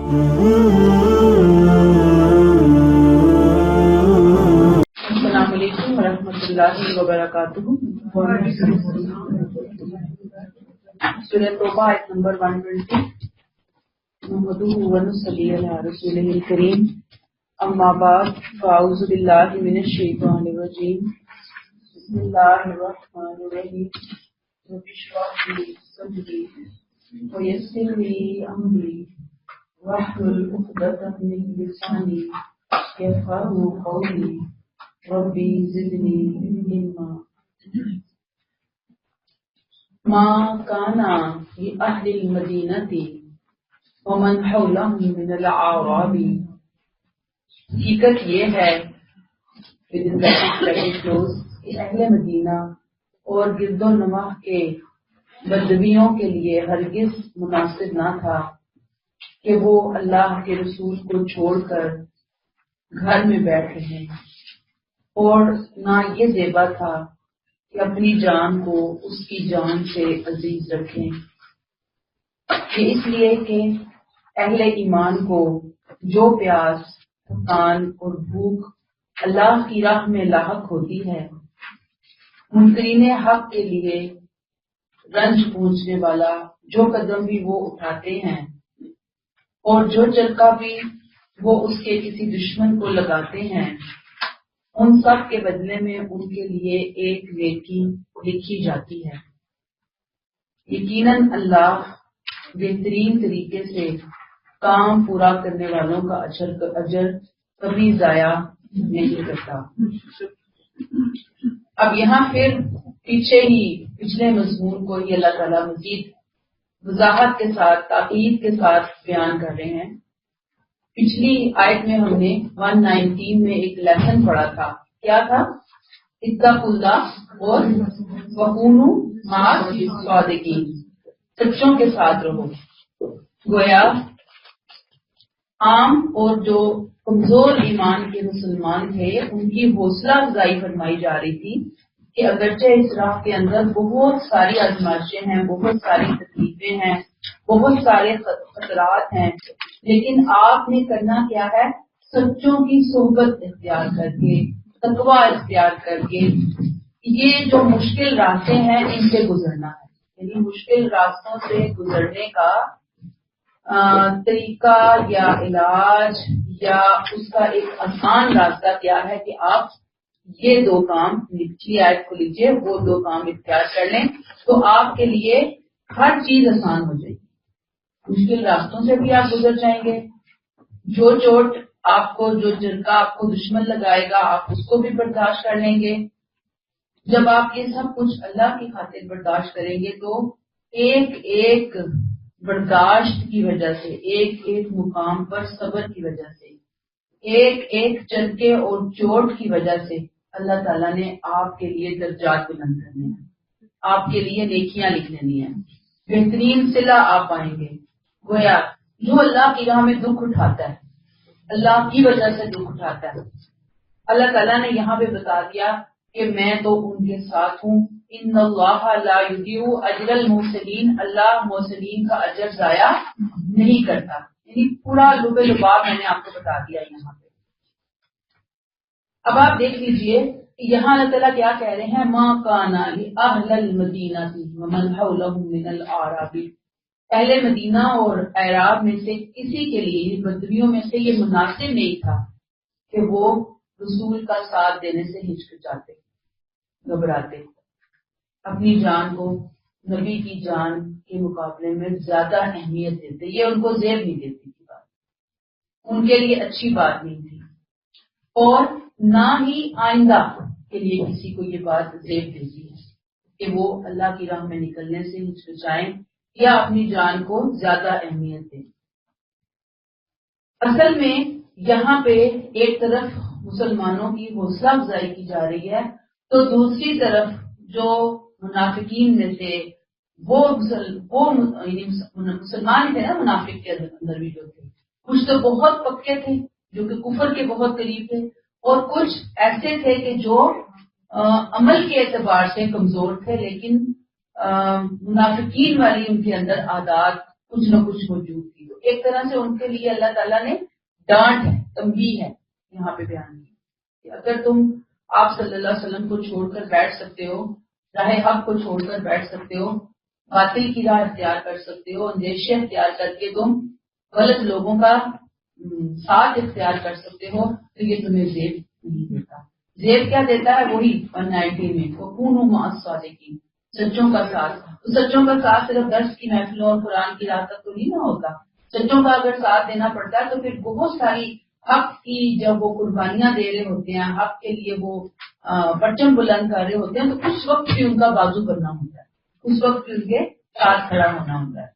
السلام علیکم ورحمۃ اللہ وبرکاتہ۔ سورہ توبہ آیت نمبر 120۔ نحمدہ ونصلی علی رسولہ الکریم، اما بعد فاعوذ باللہ من الشیطان الرجیم، بسم اللہ الرحمن الرحیم۔ رب اشرح لی صدری ویسر لی امری واحلل عقدۃ من لسانی یفقهوا قولی ربی زدنی علما۔ ما کان لأہل المدینۃ ومن حولهم من الاعراب۔ حقیقت یہ ہے کہ اہل مدینہ اور گرد و نواح کے بدویوں کے لیے ہرگز مناسب نہ تھا کہ وہ اللہ کے رسول کو چھوڑ کر گھر میں بیٹھ رہے، اور نہ یہ زیبا تھا کہ اپنی جان کو اس کی جان سے عزیز رکھیں۔ یہ اس لیے کہ اہل ایمان کو جو پیاس، تھکان اور بھوک اللہ کی راہ میں لاحق ہوتی ہے، منکرین حق کے لیے رنج پہنچنے والا جو قدم بھی وہ اٹھاتے ہیں اور جو چرکا بھی وہ اس کے کسی دشمن کو لگاتے ہیں، ان سب کے بدلے میں ان کے لیے ایک نیکی لکھی جاتی ہے۔ یقیناً اللہ بہترین طریقے سے کام پورا کرنے والوں کا اجر کبھی ضائع نہیں کرتا۔ اب یہاں پھر پچھلے مضمون کو ہی اللہ تعالیٰ مزید وضاحت کے ساتھ، تاکید کے ساتھ بیان کر رہے ہیں۔ پچھلی آیت میں ہم نے 119 میں ایک لیسن پڑھا تھا، کیا تھا؟ اتقوا اللہ اور وکونوا مع الصادقین، سچوں کے ساتھ رہو۔ گویا عام اور جو کمزور ایمان کے مسلمان تھے ان کی حوصلہ افزائی فرمائی جا رہی تھی کہ اگرچہ اس راہ کے اندر بہت ساری آزمائشیں ہیں، بہت ساری تکلیفیں ہیں، بہت سارے خطرات ہیں، لیکن آپ نے کرنا کیا ہے؟ سچوں کی صحبت اختیار کر کے، تقوی اختیار کر کے یہ جو مشکل راستے ہیں ان سے گزرنا ہے۔ یعنی مشکل راستوں سے گزرنے کا طریقہ یا علاج یا اس کا ایک آسان راستہ کیا ہے کہ آپ یہ دو کام، پچھلی آیت کو لیجیے، وہ دو کام اختیار کر لیں تو آپ کے لیے ہر چیز آسان ہو جائے گی۔ مشکل راستوں سے بھی آپ گزر جائیں گے، جو چوٹ آپ کو، جو جرکا آپ کو دشمن لگائے گا آپ اس کو بھی برداشت کر لیں گے۔ جب آپ یہ سب کچھ اللہ کی خاطر برداشت کریں گے تو ایک ایک برداشت کی وجہ سے، ایک ایک مقام پر صبر کی وجہ سے، ایک ایک چرکے اور چوٹ کی وجہ سے اللہ تعالیٰ نے آپ کے لیے درجات بلند کرنے ہیں، آپ کے لیے نیکیاں لکھ لینی ہیں، بہترین صلہ آپ پائیں گے۔ گویا جو اللہ کی راہ میں دکھ اٹھاتا ہے، اللہ کی وجہ سے دکھ اٹھاتا ہے، اللہ تعالیٰ نے یہاں پہ بتا دیا کہ میں تو ان کے ساتھ ہوں۔ ان اللہ لا یضیع اجر المحسنین، اللہ محسنین کا اجر ضائع نہیں کرتا۔ یعنی پورا لب لباب میں نے آپ کو بتا دیا یہاں پہ۔ اب آپ دیکھ لیجئے یہاں اللہ تعالیٰ کیا کہہ رہے ہیں؟ ما کان لأہل المدینہ ومن حولهم من الاعراب، اہل مدینہ اور اعراب میں سے کسی کے لیے، بدویوں میں سے یہ مناسب نہیں تھا کہ وہ رسول کا ساتھ دینے سے ہچکچاتے، گھبراتے، اپنی جان کو نبی کی جان کے مقابلے میں زیادہ اہمیت دیتے۔ یہ ان کو زیب نہیں دیتی تھی، بات ان کے لیے اچھی بات نہیں تھی، اور نہ ہی آئندہ کے لیے کسی کو یہ بات زیب دیتی ہے کہ وہ اللہ کی راہ میں نکلنے سے ہچکچائیں یا اپنی جان کو زیادہ اہمیت دیں۔ اصل میں یہاں پہ ایک طرف مسلمانوں کی حوصلہ افزائی کی جا رہی ہے تو دوسری طرف جو منافقین میں سے وہ مسلمان تھے نا، منافق کے اندر بھی جو تھے، کچھ تو بہت پکے تھے جو کہ کفر کے بہت قریب تھے، اور کچھ ایسے تھے کہ جو عمل کے اعتبار سے کمزور تھے، لیکن منافقین والی ان کے اندر عادات کچھ نہ کچھ موجود تھی۔ تو ایک طرح سے ان کے لیے اللہ تعالیٰ نے ڈانٹ ہے، تنبیہ ہے یہاں پہ بیان کی کہ اگر تم آپ صلی اللہ علیہ وسلم کو چھوڑ کر بیٹھ سکتے ہو، راہ حق کو چھوڑ کر بیٹھ سکتے ہو، باطل کی راہ اختیار کر سکتے ہو، اندیشے اختیار کر کے تم غلط لوگوں کا ساتھ اختیار کر سکتے ہو، تو یہ تمہیں زیب نہیں دیتا۔ زیب کیا دیتا ہے؟ وہی 119 میں وَكُونُوا مَعَ الصَّادِقِينَ، سچوں کا ساتھ۔ تو سچوں کا ساتھ صرف درس کی محفلوں اور قرآن کی راہ تک تو نہیں نہ ہوتا، سچوں کا اگر ساتھ دینا پڑتا ہے تو پھر بہت ساری حق کی جب وہ قربانیاں دے رہے ہوتے ہیں، حق کے لیے وہ پرچم بلند کر رہے ہوتے ہیں، تو اس وقت بھی ان کا بازو کرنا ہوتا ہے، اس وقت بھی ان کے ساتھ کھڑا ہونا ہوتا ہے۔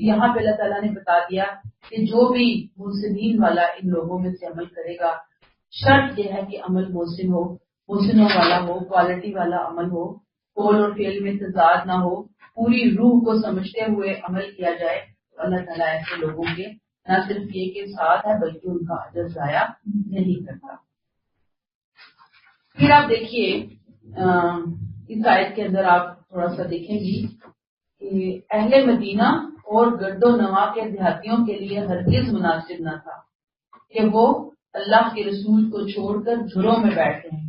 یہاں پہ اللہ تعالیٰ نے بتا دیا کہ جو بھی محسنین والا ان لوگوں میں سے عمل کرے گا، شرط یہ ہے کہ عمل محسن ہو، محسنوں والا ہو، کوالٹی والا عمل ہو، قول اور فعل میں تضاد نہ ہو، پوری روح کو سمجھتے ہوئے عمل کیا جائے، تو اللہ تعالیٰ ایسے لوگوں کے نہ صرف یہ کہ ساتھ ہے بلکہ ان کا اجر ضائع نہیں کرتا۔ پھر آپ دیکھیے اس آیت کے اندر آپ تھوڑا سا دیکھیں گی کہ اہل مدینہ اور گرد و نواح کے دیہاتیوں کے لیے ہرگز مناسب نہ تھا کہ وہ اللہ کے رسول کو چھوڑ کر گھروں میں بیٹھے ہیں،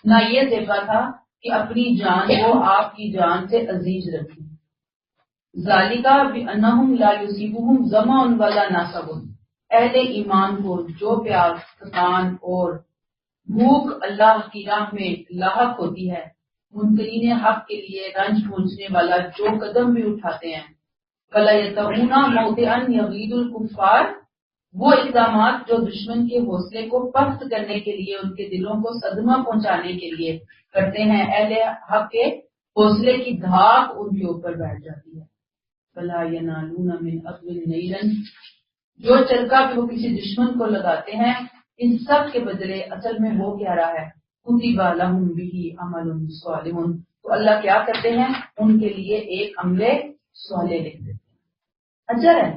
نہ یہ دیکھا تھا کہ اپنی جان کو آپ کی جان سے عزیز رکھیں۔ ذالکا بانہم لا یصیبہم ظمأ ولا نصب، اہل ایمان کو جو پیاس، تھکان اور بھوک اللہ کی راہ میں لاحق ہوتی ہے، منکرین حق کے لیے رنج پہنچنے والا جو قدم بھی اٹھاتے ہیں، ولا یطؤون موطئا یغیظ الکفار، وہ اقدامات جو دشمن کے حوصلے کو پست کرنے کے لیے، ان کے دلوں کو صدمہ پہنچانے کے لیے کرتے ہیں، اہل حق کے حوصلے کی دھاک ان کے اوپر بیٹھ جاتی ہے۔ فلا ینالون من عدو نیلا، جو چرکا بھی وہ کسی دشمن کو لگاتے ہیں، ان سب کے بدلے اصل میں ہو کیا رہا ہے، کتب لہم بہ عمل صالح، تو اللہ کیا کرتے ہیں، ان کے لیے ایک عمل صالح لکھ دیتے ہیں۔ اجر ہے،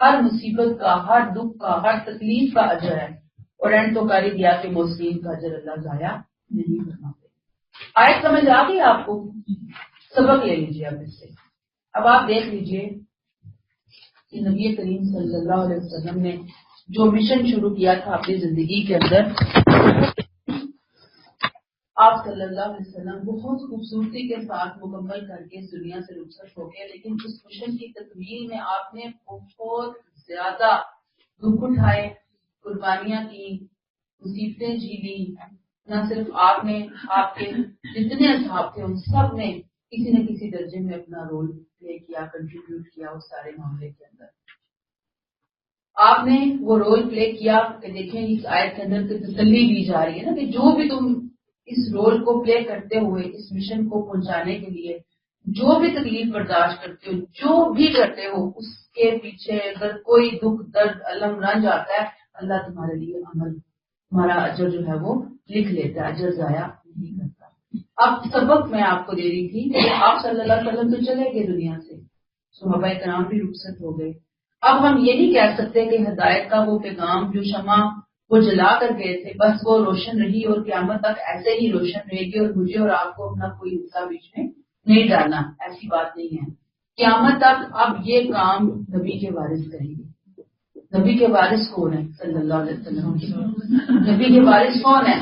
ہر مصیبت کا، ہر دکھ کا، ہر تکلیف کا اجر ہے، اور اینڈ تو کاری دیا کہ محسنین کا اجر اللہ ضائع نہیں فرماتے۔ آیت سمجھ آ گئی آپ کو؟ سبق لے لیجیے اب اس سے۔ اب آپ دیکھ لیجیے کہ نبی کریم صلی اللہ علیہ وسلم نے جو مشن شروع کیا تھا اپنی زندگی کے اندر، آپ صلی اللہ علیہ وسلم بہت خوبصورتی کے ساتھ مکمل کر کے اس دنیا سے رخصت ہو گئے، لیکن اس مشن کی تکمیل میں آپ نے بہت زیادہ دکھ اٹھائے، قربانیاں کی، مصیبتیں جھیلی۔ نہ صرف آپ نے، آپ کے جتنے اصحاب تھے ان سب نے کسی نہ کسی درجے میں اپنا رول پلے کیا، کنٹریبیوٹ کیا اس سارے معاملے کے اندر۔ آپ نے وہ رول پلے کیا کہ دیکھیں اس آیت کے اندر تو تسلی دی جا رہی ہے نا کہ جو بھی تم اس رول کو پلے کرتے ہوئے اس مشن کو پہنچانے کے لیے جو بھی تکلیف برداشت کرتے ہو، جو بھی کرتے ہو، اس کے پیچھے اگر کوئی دکھ، درد، الم، رنج آتا ہے، اللہ تمہارے لیے عمل، تمہارا اجر جو ہے وہ لکھ لیتا ہے، اجر ضائع نہیں کرتا۔ اب سبق میں آپ کو دے رہی تھی کہ آپ صلی اللہ علیہ وسلم تو چلے گئے دنیا سے، صحابہ کرام بھی رخصت ہو گئے۔ اب ہم یہ نہیں کہہ سکتے کہ ہدایت کا وہ پیغام جو شمع وہ جلا کر گئے تھے بس وہ روشن رہی اور قیامت تک ایسے ہی روشن رہے گی اور مجھے اور آپ کو اپنا کوئی حصہ بیچ میں نہیں ڈالنا، ایسی بات نہیں ہے۔ قیامت تک اب یہ کام نبی کے وارث کریں گے۔ نبی کے وارث کون ہے؟ صلی اللہ علیہ وسلم۔ نبی کے وارث کون ہے؟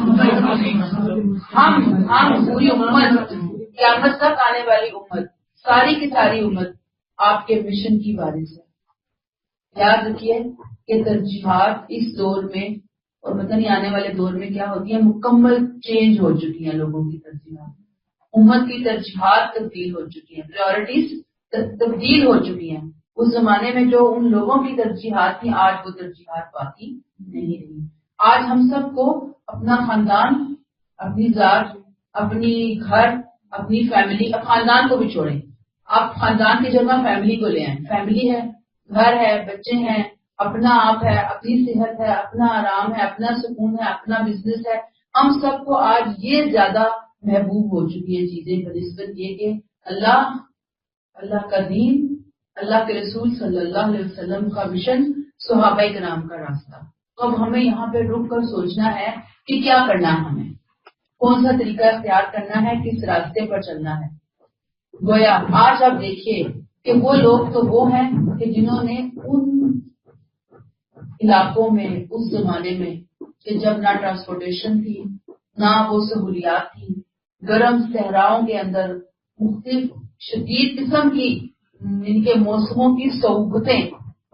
ہم پوری امت، قیامت تک آنے والی امت، ساری کی ساری امت آپ کے مشن کی وارث ہے۔ یاد رکھیے کہ ترجیحات اس دور میں اور پتہ نہیں آنے والے دور میں کیا ہوتی ہیں، مکمل چینج ہو چکی ہیں لوگوں کی ترجیحات، امت کی ترجیحات تبدیل ہو چکی ہیں، پرائورٹیز تبدیل ہو چکی ہیں۔ اس زمانے میں جو ان لوگوں کی ترجیحات تھیں آج وہ ترجیحات باقی نہیں رہی۔ آج ہم سب کو اپنا خاندان، اپنی ذات، اپنی گھر، اپنی فیملی، اب خاندان کو بھی چھوڑیں، آپ خاندان کی جگہ فیملی کو لے آئیں۔ فیملی ہے، گھر ہے، بچے ہیں، اپنا آپ ہے، اپنی صحت ہے، اپنا آرام ہے، اپنا سکون ہے، اپنا بزنس ہے۔ ہم سب کو آج یہ زیادہ محبوب ہو چکی ہیں چیزیں بنسبت یہ کہ اللہ کا دین، اللہ کے رسول صلی اللہ علیہ وسلم کا مشن، صحابہ کرام کا راستہ۔ تو اب ہمیں یہاں پہ رک کر سوچنا ہے کہ کیا کرنا ہے، ہمیں کون سا طریقہ اختیار کرنا ہے، کس راستے پر چلنا ہے۔ گویا آج آپ دیکھیے کہ وہ لوگ تو وہ ہیں کہ جنہوں نے ان علاقوں میں اس زمانے میں کہ جب نہ ٹرانسپورٹیشن تھی نہ وہ سہولیات تھی، گرم صحراؤں کے اندر مختلف شدید قسم کی ان کے موسموں کی صعوبتیں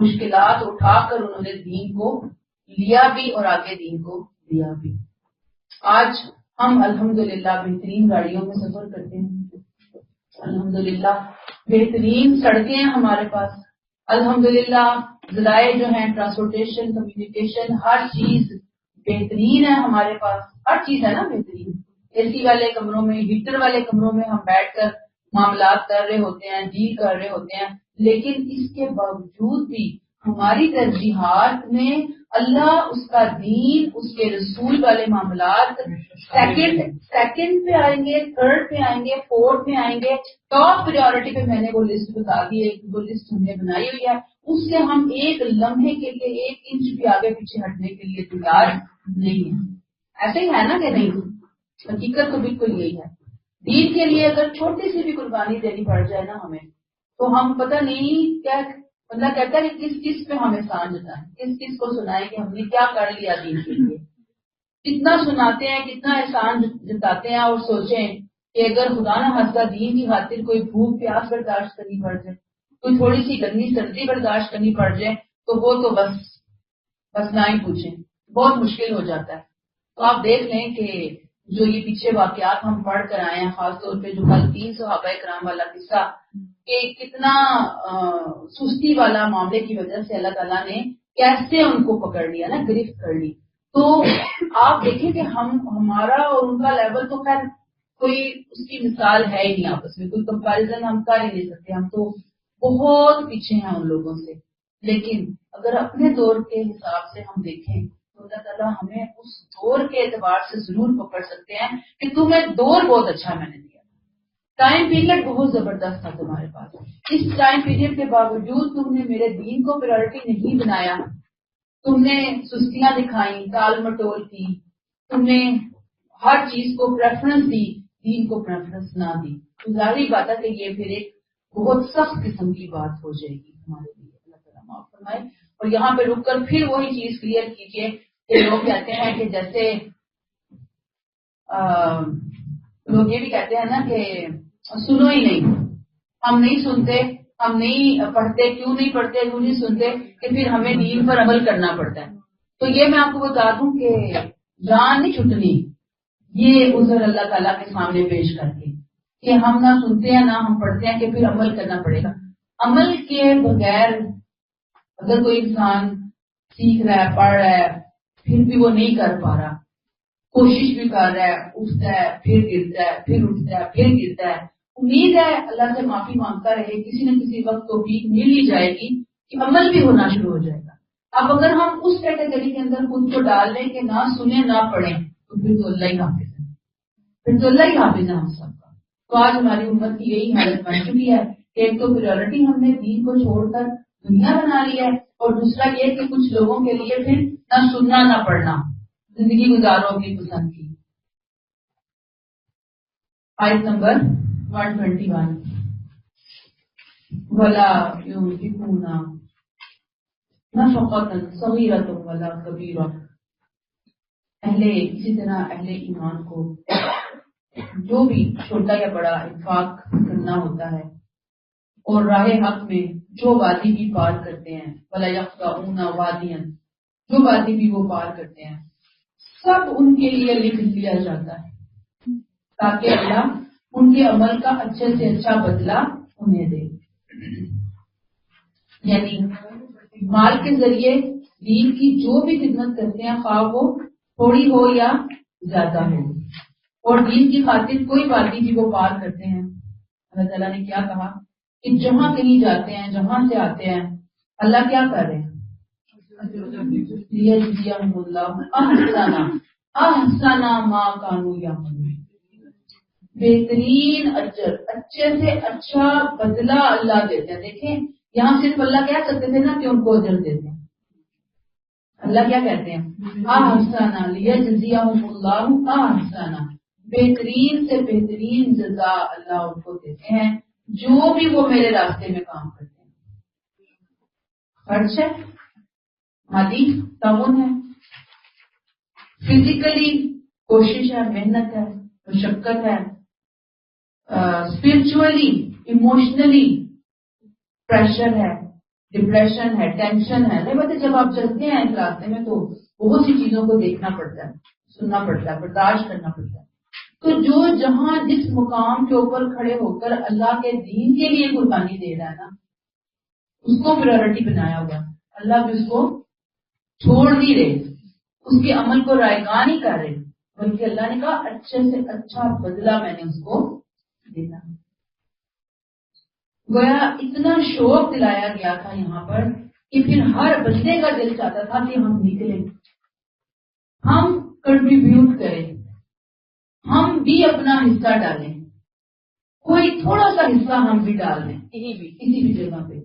مشکلات اٹھا کر انہوں نے دین کو لیا بھی اور آگے دین کو دیا بھی۔ آج ہم الحمدللہ بہترین گاڑیوں میں سفر کرتے ہیں، الحمدللہ بہترین سڑکیں ہیں ہمارے پاس، الحمدللہ ذرائع جو ہیں ٹرانسپورٹیشن کمیونیکیشن ہر چیز بہترین ہے ہمارے پاس، ہر چیز ہے نا بہترین۔ اے سی والے کمروں میں، ہیٹر والے کمروں میں ہم بیٹھ کر معاملات کر رہے ہوتے ہیں، ڈیل کر رہے ہوتے ہیں، لیکن اس کے باوجود بھی ہماری ترجیحات میں اللہ، اس کا دین، اس کے رسول والے معاملات سیکنڈ پہ آئیں گے، تھرڈ پہ آئیں گے، فورتھ پہ آئیں گے، ٹاپ پریورٹی پہ میں نے وہ لسٹ بتا دی ہے، وہ لسٹ ہم نے بنائی ہوئی ہے، اس سے ہم ایک لمحے کے لیے ایک انچ بھی آگے پیچھے ہٹنے کے لیے تیار نہیں ہے۔ ایسے ہی ہے نا کہ نہیں؟ حقیقت تو بالکل یہی ہے۔ دین کے لیے اگر چھوٹی سی بھی قربانی دینی پڑ جائے نا ہمیں، تو ہم پتہ نہیں کیا بندہ کہتا ہے کہ کس کس پہ ہم احسان جتائیں، کس کس کو سنائیں کہ ہم نے کیا کر لیا دین کے لیے، کتنا سناتے ہیں، کتنا احسان جتاتے ہیں، اور سوچیں کہ اگر خدا نہ خواستہ دین کی خاطر کوئی بھوک پیاس برداشت کرنی پڑ جائے، کوئی تھوڑی سی گرمی سردی برداشت کرنی پڑ جائے، تو وہ تو بس نہ ہی پوچھیں، بہت مشکل ہو جاتا ہے۔ تو آپ دیکھ لیں کہ جو یہ پیچھے واقعات ہم پڑھ کر آئے ہیں، خاص طور پہ جو کل 3 صحابہ کرام والا قصہ، کہ کتنا سستی والا معاملے کی وجہ سے اللہ تعالیٰ نے کیسے ان کو پکڑ لیا نا، گرفت کر لی۔ تو آپ دیکھیں کہ ہمارا اور ان کا لیول تو خیر کوئی اس کی مثال ہے ہی نہیں، آپس میں کوئی کمپیریزن ہم کر ہی نہیں سکتے، ہم تو بہت پیچھے ہیں ان لوگوں سے۔ لیکن اگر اپنے دور کے حساب سے ہم دیکھیں تو اللہ تعالیٰ ہمیں اس دور کے اعتبار سے ضرور پکڑ سکتے ہیں کہ تمہیں دور بہت اچھا میں نے دیا، ٹائم پیریڈ بہت زبردست تھا تمہارے پاس، اس ٹائم پیریڈ کے باوجود تم نے میرے دین کو پریورٹی نہیں بنایا، تم نے سستیاں دکھائیں، ٹال مٹول کی، تم نے ہر چیز کو پریفرنس دی، دین کو پریفرنس نہ دی، تو ظاہری بات ہے کہ یہ پھر ایک بہت سخت قسم کی بات ہو جائے گی ہمارے لیے۔ اللہ تعالیٰ معاف فرمائے۔ اور یہاں پہ رک کر پھر وہی چیز کلیئر کیجیے کہ لوگ کہتے ہیں کہ جیسے لوگ یہ بھی کہتے ہیں نا کہ سنو ہی نہیں، ہم نہیں سنتے، ہم نہیں پڑھتے، کیوں نہیں پڑھتے، کیوں نہیں سنتے، کہ پھر ہمیں دین پر عمل کرنا پڑتا ہے۔ تو یہ میں آپ کو بتا دوں کہ جان نہیں چھٹنی، یہ عذر اللہ تعالیٰ کے سامنے پیش کر کے کہ ہم نہ سنتے ہیں نہ ہم پڑھتے ہیں، کہ پھر عمل کرنا پڑے گا۔ عمل کے بغیر اگر کوئی انسان سیکھ رہا ہے، پڑھ رہا ہے، پھر بھی وہ نہیں کر پا رہا، کوشش بھی کر رہا ہے، اٹھتا ہے پھر گرتا ہے، پھر اٹھتا ہے پھر گرتا ہے، امید ہے اللہ سے معافی مانگتا رہے، کسی نہ کسی وقت توفیق مل ہی جائے گی کہ عمل بھی ہونا شروع ہو جائے گا۔ اب اگر ہم اس کیٹیگری کے اندر خود کو ڈال لیں کہ نہ سنیں نہ پڑھیں، تو پھر تو اللہ ہی حافظ ہے، پھر تو اللہ ہی حافظ ہے ہم سب کا۔ تو آج ہماری امت کی یہی حالت بن چکی ہے کہ ایک تو پریورٹی ہم نے دین کو چھوڑ کر دنیا بنا لی ہے، اور دوسرا یہ کہ کچھ لوگوں کے لیے پھر نہ سننا نہ پڑھنا، زندگی گزارو اپنی پسند کی۔ آیت نمبر 121، وَلَا يُنْفِقُونَ نَفَقَةً صَغِيرَةً وَلَا كَبِيرَةً، اسی طرح اہل ایمان کو جو بھی چھوٹا یا بڑا انفاق کرنا ہوتا ہے، اور راہ حق میں جو وادی بھی پار کرتے ہیں، وَلَا يَخْطَئُونَ وَادِيًا، جو وادی بھی وہ پار کرتے ہیں، سب ان کے لیے لکھ لیا جاتا ہے تاکہ اللہ ان کے عمل کا اچھے سے اچھا بدلہ انہیں دے۔ یعنی مال کے ذریعے دین کی جو بھی خدمت کرتے ہیں، خواہ وہ تھوڑی ہو یا زیادہ ہو، اور دین کی خاطر کوئی وادی بھی وہ پار کرتے ہیں، اللہ تعالیٰ نے کیا کہا کہ جہاں کہیں جاتے ہیں، جہاں سے آتے ہیں، اللہ کیا کر رہے ہیں، لیجزیہم اللہ احسن ما کانوا یعملون، بہترین اجر، اچھے سے اچھا بدلہ اللہ دیتے ہیں۔ دیکھیں یہاں صرف اللہ کہہ سکتے تھے نا کہ ان کو اجر دیتے ہیں، اللہ کیا کہتے ہیں، احسن لیجزیہم اللہ احسن، بہترین سے بہترین جزا اللہ ان کو دیتے ہیں جو بھی وہ میرے راستے میں کام کرتے ہیں۔ خرچ ہے، مادی تعاون ہے، فزیکلی کوشش ہے، محنت ہے، مشقت ہے، اسپرچولی ایموشنلی پریشر ہے، ڈپریشن ہے، ٹینشن ہے. نہیں بات جب آپ چلتے ہیں اس راستے میں تو بہت سی چیزوں کو دیکھنا پڑتا ہے، سننا پڑتا ہے، برداشت کرنا پڑتا ہے. تو جو جہاں جس مقام کے اوپر کھڑے ہو کر اللہ کے دین کے لیے قربانی دے رہا ہے نا، اس کو پریورٹی بنایا ہوا، اللہ بھی اس کو چھوڑ نہیں رہے، اس کے عمل کو رائگاں نہیں کر رہے، بلکہ اللہ نے کہا اچھے سے اچھا بدلہ میں نے اس کو دینا. گویا اتنا شوق دلایا گیا تھا یہاں پر کہ پھر ہر بندے کا دل چاہتا تھا کہ ہم نکلیں، ہم کنٹریبیوٹ کریں، ہم بھی اپنا حصہ ڈالیں، کوئی تھوڑا سا حصہ ہم بھی ڈال دیں، کسی بھی جگہ پہ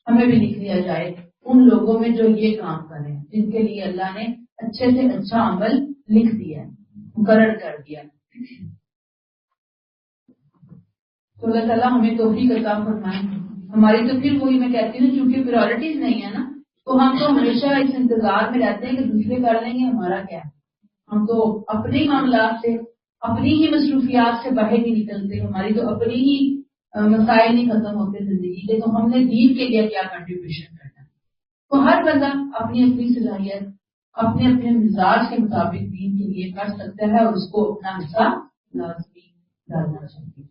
ہمیں بھی لکھ دیا جائے ان لوگوں میں جو یہ کام کریں، جن کے لیے اللہ نے اچھے سے اچھا عمل لکھ دیا، مقرر کر دیا. تو اللہ تعالیٰ ہمیں توفیق عطا فرمائے. ہماری تو پھر وہی میں کہتی ہوں چونکہ پریورٹیز نہیں ہے نا، تو ہم تو ہمیشہ اس انتظار میں رہتے ہیں کہ دوسرے کر لیں گے، ہمارا کیا ہے. ہم تو اپنے ہی معاملات سے، اپنی ہی مصروفیات سے باہر نہیں نکلتے، ہماری تو اپنی ہی مسائل نہیں ختم ہوتے زندگی کے. تو ہم نے دین کے لیے کیا کنٹریبیوشن کرنا ہے. تو ہر بندہ اپنی اپنی صلاحیت اپنے اپنے مزاج کے مطابق دین کے لیے کر سکتا ہے اور اس کو اپنا حصہ لازمی ڈالنا چاہیے.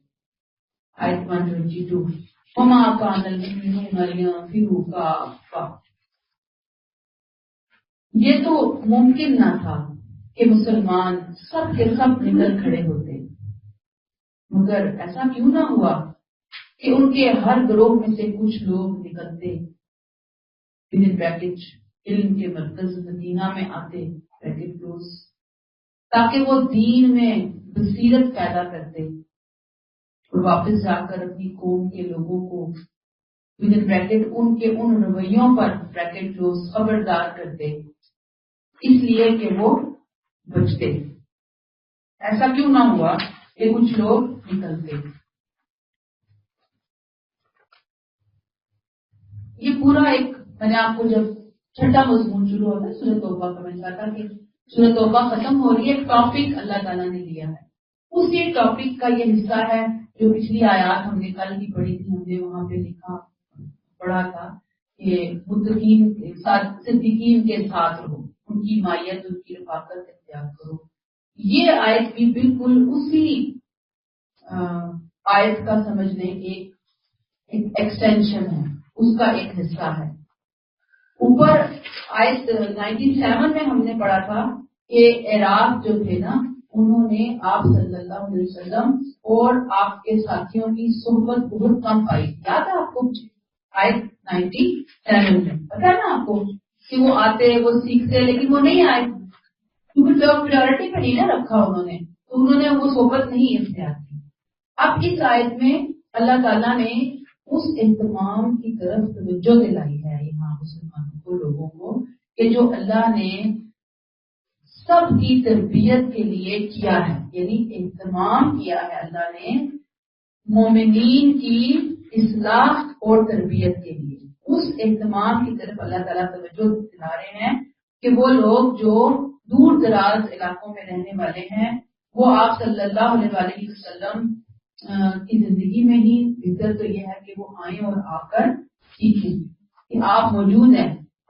آیت 122 وما كان المؤمنون لينفروا كافة. یہ تو ممکن نہ تھا کہ مسلمان سب کے سب نکل کھڑے ہوتے، مگر ایسا کیوں نہ ہوا کہ ان کے ہر گروہ میں سے کچھ لوگ نکلتے، علم کے مرکز مدینہ میں آتے، تاکہ وہ دین میں بصیرت پیدا کرتے اور واپس جا کر اپنی قوم کے لوگوں کو ان کے ان رویوں پر جو خبردار کرتے، اس لیے کہ وہ بچتے. ایسا کیوں نہ ہوا کہ کچھ لوگ نکلتے. یہ پورا ایک میں نے آپ کو جب چھٹا مضمون شروع ہوتا ہے سورۃ توبہ کا، میں نے کہا کہ سورۃ توبہ ختم ہو رہی ہے، ایک ٹاپک اللہ تعالیٰ نے دیا ہے، اسی ٹاپک کا یہ حصہ ہے جو پچھلی آیات ہم نے کل بھی پڑھی تھی. ہم نے وہاں پہ پڑھا تھا کہ متقین کے ساتھ، صدیقین کے ساتھ رہو، ان کی مائیت، ان کی رفاقت اختیار کرو. یہ آیت بھی بالکل اسی آیت کا سمجھنے ایک ایکسٹینشن ہے، اس کا ایک حصہ ہے. اوپر آیت 97 میں ہم نے پڑھا تھا کہ عراق جو تھے نا، انہوں نے آپ صلی اللہ علیہ وسلم اور آپ کے ساتھیوں کی صحبت بہت کم پائی. یاد ہے آپ کو آیت 97 میں پتا ہے نا آپ کو کہ وہ آتے، وہ سیکھتے، لیکن وہ نہیں آئے کیونکہ لوگ پریورٹی پہ نہیں نہ رکھا انہوں نے، تو انہوں نے وہ صحبت نہیں اختیار کی. اب اس آیت میں اللہ تعالیٰ نے اس اہتمام کی طرف توجہ دلائی ہے یہاں مسلمانوں کو، لوگوں کو، کہ جو اللہ نے سب کی تربیت کے لیے کیا ہے، یعنی اہتمام کیا ہے اللہ نے مومنین کی اصلاح اور تربیت کے لیے. اس اہتمام کی طرف اللہ تعالیٰ توجہ دلا رہے ہیں کہ وہ لوگ جو دور دراز علاقوں میں رہنے والے ہیں، وہ آپ صلی اللہ علیہ وسلم کی زندگی میں ہی بہتر تو یہ ہے کہ وہ آئیں اور آ کر سیکھیں کہ آپ موجود ہیں،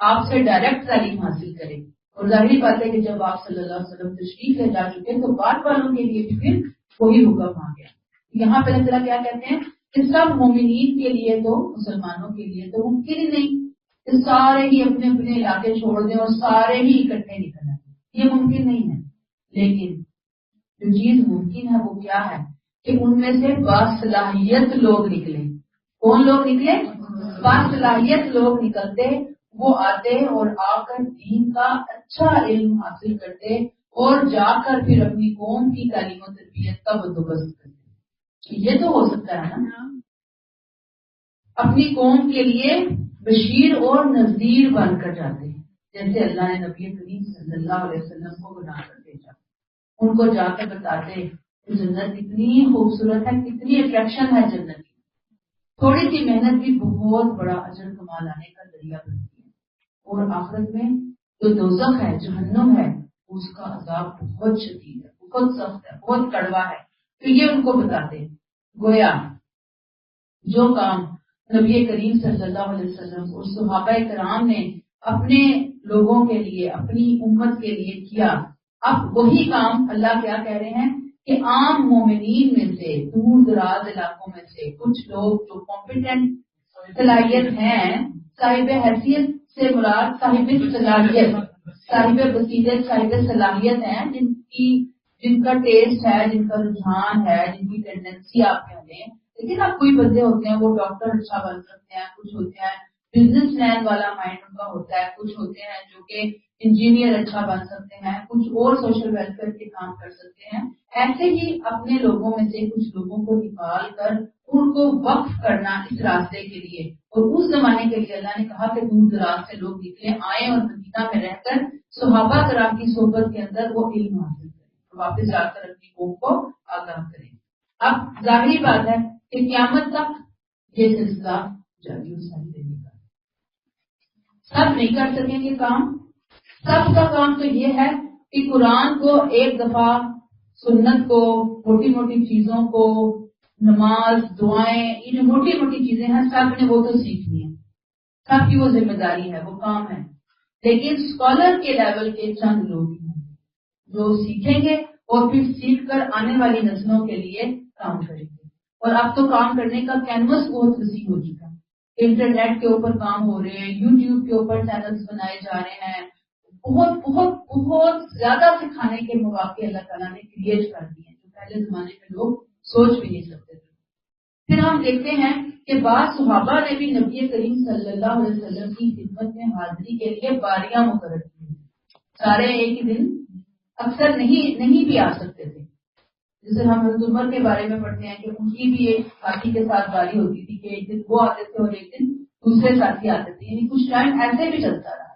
آپ سے ڈائریکٹ تعلیم حاصل کریں. اور ظاہری بات ہے کہ جب آپ صلی اللہ علیہ وسلم تشریف لے جا چکے تو بعد والوں کے لیے بھی پھر وہی حکم آ گیا. یہاں پہ اللہ تعالیٰ کیا کہتے ہیں کہ سب مومنین کے لیے تو، مسلمانوں کے لیے تو ممکن ہی نہیں کہ سارے ہی اپنے اپنے علاقے چھوڑ دیں اور سارے ہی اکٹھے نکل آئیں، یہ ممکن نہیں ہے. لیکن جو چیز ممکن ہے وہ کیا ہے کہ ان میں سے باصلاحیت لوگ نکلیں. کون لوگ نکلے؟ باصلاحیت لوگ نکلتے، وہ آتے اور آ کر دین کا اچھا علم حاصل کرتے اور جا کر پھر اپنی قوم کی تعلیم و تربیت کا بندوبست کرتے. یہ تو ہو سکتا ہے نا، اپنی قوم کے لیے بشیر اور نذیر بن کر جاتے ہیں، جیسے اللہ نے نبی کریم صلی اللہ علیہ وسلم کو بنا کر بھیجا. ان کو جا کر بتاتے کہ جنت کتنی خوبصورت ہے، کتنی اٹریکشن ہے جنت کی. تھوڑی سی محنت بھی بہت بڑا اجر کما لانے کا ذریعہ بنتی ہے. اور آخرت میں جو دوزخ ہے، جہنم ہے، اس کا عذاب بہت شدید ہے، بہت سخت ہے، بہت کڑوا ہے. تو یہ ان کو بتاتے ہیں. گویا جو کام نبی کریم صلی اللہ علیہ وسلم اور صحابہ کرام نے اپنے لوگوں کے لیے، اپنی امت کے لیے کیا، اب وہی کام اللہ کیا کہہ رہے ہیں کہ عام مومنین میں سے، دور دراز علاقوں میں سے کچھ لوگ جو کمپیٹنٹ صلاحیت ہیں، صاحب حیثیت سے مراد صاحب صلاحیت، صاحب بصیرت، صاحب صلاحیت ہیں، جن کا ٹیسٹ ہے، جن کا رجحان ہے، جن کی ٹینڈنسی آپ کہہ دیں. لیکن اب کوئی بندے ہوتے ہیں وہ ڈاکٹر اچھا بن سکتے ہیں، کچھ ہوتے ہیں بزنس مین والا مائنڈ ان کا ہوتا ہے، کچھ ہوتے ہیں جو کہ انجینئر اچھا بن سکتے ہیں، کچھ اور سوشل ویلفیئر کے کام کر سکتے ہیں. ایسے ہی اپنے لوگوں میں سے کچھ لوگوں کو نکال کر ان کو وقف کرنا اس راستے کے لیے. اور اس زمانے کے لیے اللہ نے کہا کہ دور دراز سے لوگ نکلے آئے اور مدینہ میں رہ کر صحابہ کرام کی صحبت کے اندر وہ علم حاصل کریں، واپس جا کر اپنی قوم کو آگاہ کریں. اب ظاہری بات ہے کہ قیامت تک یہ سلسلہ جاری رہے گا. سب نہیں کر سکیں گے کام. سب کا کام تو یہ ہے کہ قرآن کو ایک دفعہ، سنت کو، موٹی موٹی چیزوں کو، نماز، دعائیں، یہ جو موٹی موٹی چیزیں ہیں سب نے وہ تو سیکھنی ہے، سب کی وہ ذمہ داری ہے، وہ کام ہے. لیکن اسکالر کے لیول کے چند لوگ ہیں جو سیکھیں گے اور پھر سیکھ کر آنے والی نسلوں کے لیے کام کریں گے. اور اب تو کام کرنے کا کینوس بہت وسیع ہو چکا ہے. انٹرنیٹ کے اوپر کام ہو رہے ہیں، یوٹیوب کے اوپر چینلز بنائے جا رہے ہیں. بہت بہت بہت زیادہ سکھانے کے مواقع اللہ تعالیٰ نے کریٹ کر دیے ہیں جو پہلے زمانے میں لوگ سوچ بھی نہیں سکتے تھے. پھر ہم دیکھتے ہیں کہ بعض صحابہ نے بھی نبی کریم صلی اللہ علیہ وسلم کی خدمت میں حاضری کے لیے باریاں مقرر کی. سارے ایک ہی دن اکثر نہیں بھی آ سکتے تھے. جیسے ہم حضرت عمر کے بارے میں پڑھتے ہیں کہ ان کی بھی ایک ساتھی کے ساتھ باری ہوتی تھی کہ ایک دن وہ آتے تھے اور ایک دن دوسرے ساتھی آتے تھے، یعنی کچھ ٹائم ایسے بھی چلتا رہا.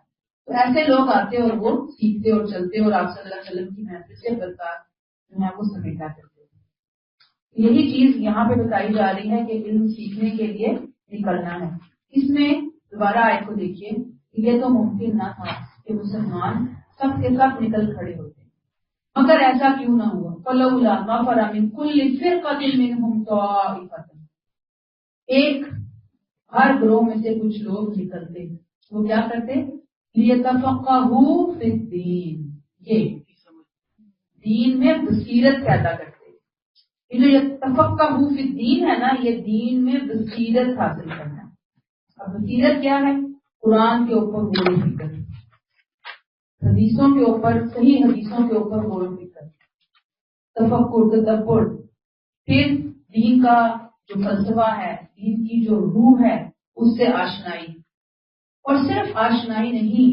تو ایسے لوگ آتے اور وہ سیکھتے اور چلتے اور آپ صلی اللہ علیہ وسلم کی محفل سے برکات جو ہے وہ سمیٹا کرتے تھے. یہی چیز یہاں پہ بتائی جا رہی ہے کہ علم سیکھنے کے لیے نکلنا ہے. اس میں دوبارہ آیت کو دیکھیے. یہ تو ممکن نہ تھا کہ مسلمان سب کے سب نکل کھڑے ہوتے، مگر ایسا کیوں نہ ہوا. فَلَوْلَا نَفَرَ مِن كُلِّ فِرْقَةٍ مِّنْهُمْ طَائِفَةٌ، ایک ہر گروہ میں سے کچھ لوگ نکلتے. وہ کیا کرتے؟ لِيَتَفَقَّهُوا فِي الدِّينِ، یہ دین میں بصیرت پیدا کرتے. یہ جو يَتَفَقَّهُوا فِي الدِّينِ ہے نا، یہ دین میں بصیرت حاصل کرنا. اب بصیرت کیا ہے؟ قرآن کے اوپر غور و فکر، حدیثوں کے اوپر، صحیح حدیثوں کے اوپر غور و فکر، تفکر، تدبر. پھر دین کا جو فلسفہ ہے، دین کی جو روح ہے، اس سے آشنائی. اور صرف آشنائی نہیں،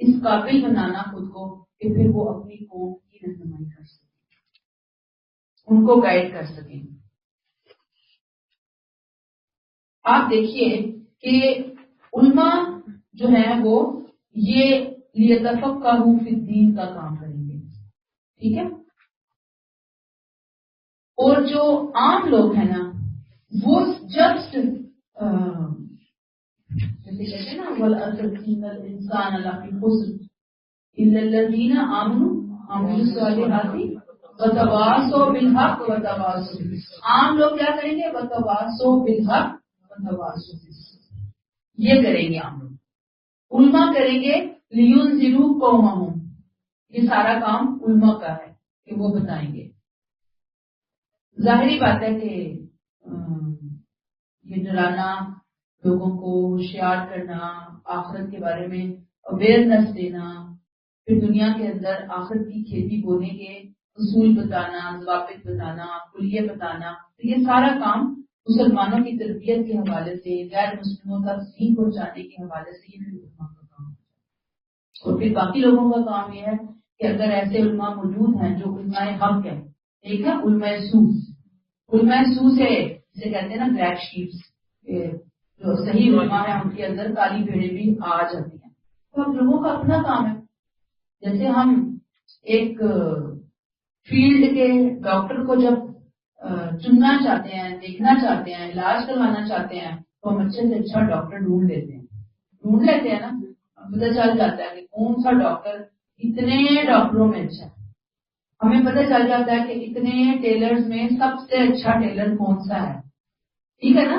اس قابل بنانا خود کو کہ پھر وہ اپنی قوم کی رہنمائی کر سکیں، ان کو گائیڈ کر سکیں. آپ دیکھیے کہ علماء جو ہیں وہ یہ لِيَتَفَقَّهُوا فِي الدِّينِ کا کام کریں گے، ٹھیک ہے. اور جو عام لوگ ہیں نا وہ جسٹ جیسے کہتے ہیں نا وَالْعَصْرِ إِنَّ الْإِنسَانَ لَفِي خُسْرٍ إِلَّا الَّذِينَ آمَنُوا وَعَمِلُوا الصَّالِحَاتِ وَتَوَاصَوْا بِالْحَقِّ وَتَوَاصَوْا بِالصَّبْرِ. عام لوگ کیا کریں گے؟ وَتَوَاصَوْا بِالْحَقِّ وَتَوَاصَوْا بِالصَّبْرِ، یہ کریں گے عام لوگ. علماء کریں گے لِيُنذِرُوا قَوْمَهُمْ، یہ سارا کام علماء کا ہے کہ وہ بتائیں گے. ظاہری بات ہے کہ یہ ڈرانا، لوگوں کو ہوشیار کرنا، آخرت کے بارے میں اویئرنیس دینا، پھر دنیا کے اندر آخرت کی کھیتی بونے کے اصول بتانا، ضوابط بتانا، کلیے بتانا، تو یہ سارا کام مسلمانوں کی تربیت کے حوالے سے، غیر مسلموں تک دین پہنچانے کے حوالے سے یہ علماء کا کام ہے. اور پھر باقی لوگوں کا کام یہ ہے کہ اگر ایسے علماء موجود ہیں جو علماء حق ہیں، ایک ہے علماء سو. علماء سو سے جسے کہتے ہیں نا بلیک شیپس، جو صحیح علماء ہیں ان کے اندر کالی بھیڑیں بھی آ جاتی ہیں. تو اب لوگوں کا اپنا کام ہے. جیسے ہم ایک فیلڈ کے ڈاکٹر کو جب چننا چاہتے ہیں، دیکھنا چاہتے ہیں، علاج کروانا چاہتے ہیں، تو ہم اچھے سے اچھا ڈاکٹر ڈھونڈ لیتے ہیں نا. پتہ چل جاتا ہے کہ کون سا ڈاکٹر اتنے ڈاکٹروں میں اچھا ہے. ہمیں پتہ چل جاتا ہے کہ اتنے ٹیلرز میں سب سے اچھا ٹیلر کون سا ہے. ٹھیک ہے نا.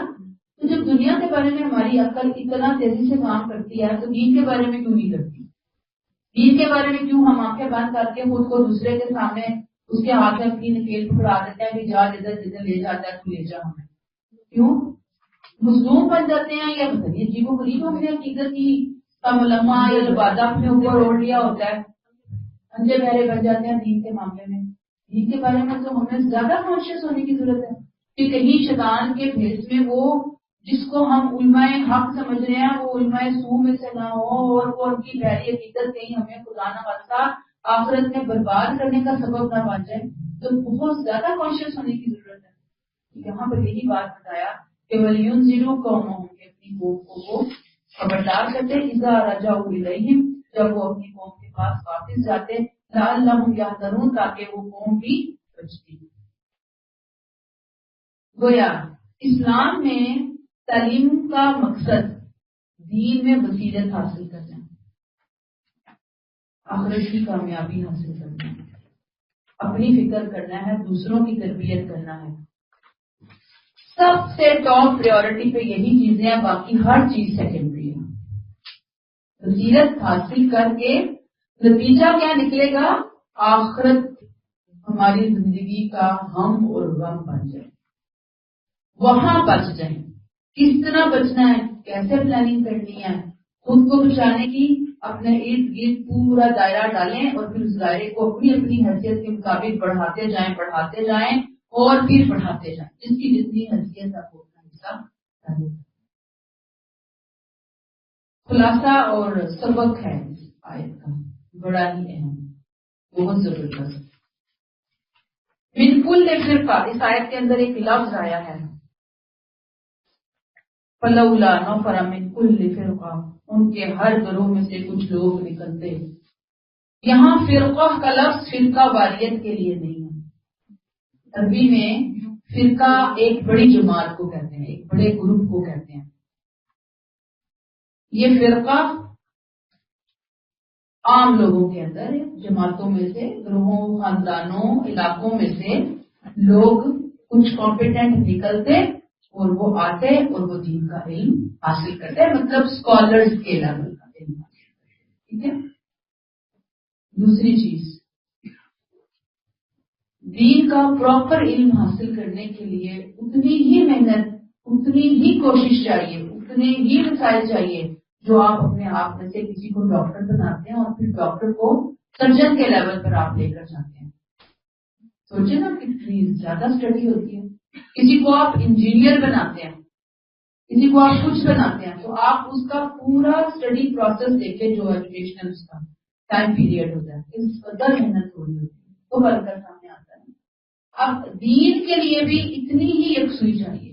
تو جب دنیا کے بارے میں ہماری عقل اتنا تیزی سے کام کرتی ہے تو دین کے بارے میں کیوں نہیں کرتی؟ دین کے بارے میں کیوں ہم آنکھیں بند کر کے خود کو دوسرے کے سامنے اس کے ہاتھ میں اپنی نکیل پکڑا دیتے ہیں کہ جا جدھر جدھر لے جاتا ہے تو لے جا. ہمیں کیوں مظلوم بن جاتے ہیں یا بتائیے جی کو غریب ہم نے عقیدت کی علماء یا لبادہ اپنے اوپر اوڑھ لیا ہوتا ہے, انجے بہرے بن جاتے ہیں دین کے معاملے میں. دین کے بارے میں تو ہمیں زیادہ کانشیس ہونے کی ضرورت ہے کہ کہیں شیطان کے بھیس میں وہ جس کو ہم علماء حق سمجھ رہے ہیں وہ علماء سو میں سے نہ ہو اور وہ ان کی بہری عقیدت کہیں ہمیں خدا نہ خواستہ آخرت میں برباد کرنے کا سبب نہ بن جائے. تو بہت زیادہ کانشیس ہونے کی ضرورت ہے. یہاں پر یہی بات بتایا کہ وَلْيُنذِرُوا قَوْمَهُمْ کہ اپنی قوم کو خبردار کرتے اذا رجعوا الیہم جب وہ اپنی قوم کے پاس واپس جاتے لعلہم یحذرون تاکہ وہ قوم بھی بچتی. گویا اسلام میں تعلیم کا مقصد دین میں بصیرت حاصل کرنا, آخرت کی کامیابی حاصل کرنا, اپنی فکر کرنا ہے, دوسروں کی تربیت کرنا ہے. سب سے ٹاپ پریورٹی پہ یہی چیزیں ہیں, باقی ہر چیز سیکنڈری ہے. بصیرت حاصل کر کے نتیجہ کیا نکلے گا؟ آخرت ہماری زندگی کا ہم اور غم بن جائے, وہاں بچ جائیں. کس طرح بچنا ہے, کیسے پلاننگ کرنی ہے, خود کو بچانے کی اپنے ارد گرد پورا دائرہ ڈالیں اور پھر اس دائرے کو اپنی اپنی حیثیت کے مطابق بڑھاتے جائیں اور پھر بڑھاتے جائیں. جس کی جتنی حیثیت آپ کو اپنا حصہ ڈالیں. خلاصہ اور سبق ہے اس آیت کا بڑا ہی اہم, بہت زبردست. بالکل فرقہ, اس آیت کے اندر ایک لفظ آیا ہے فلولا نفر من کل فرقہ, ان کے ہر گروہ میں سے کچھ لوگ نکلتے. یہاں فرقہ کا لفظ فرقہ واریت کے لیے نہیں ہے. عربی میں فرقہ ایک بڑی جماعت کو کہتے ہیں, ایک بڑے گروپ کو کہتے ہیں. یہ فرقہ عام لوگوں کے اندر جماعتوں میں سے, گروہوں, خاندانوں, علاقوں میں سے لوگ کچھ کمپیٹنٹ نکلتے اور وہ آتے اور وہ دین کا علم حاصل کرتے ہیں, مطلب اسکالرز کے لیول کا علم حاصل کرتے. ٹھیک ہے. دوسری چیز, دین کا پراپر علم حاصل کرنے کے لیے اتنی ہی محنت, اتنی ہی کوشش چاہیے, اتنے ہی وسائل چاہیے جو آپ اپنے آپ میں سے کسی کو ڈاکٹر بناتے ہیں اور پھر ڈاکٹر کو سرجن کے لیول پر آپ لے کر جاتے ہیں. سوچے نا کتنی زیادہ اسٹڈی ہوتی ہے. کسی کو آپ انجینئر بناتے ہیں, کسی کو آپ کچھ بناتے ہیں, تو آپ اس کا پورا اسٹڈی پروسیس دیکھیں جو ایجوکیشنل اس کا ٹائم پیریڈ ہوتا ہے, اس قدر محنت ہو رہی ہوتی ہے تو بن کر سامنے آتا ہے. اب دین کے لیے بھی اتنی ہی یکسوئی چاہیے.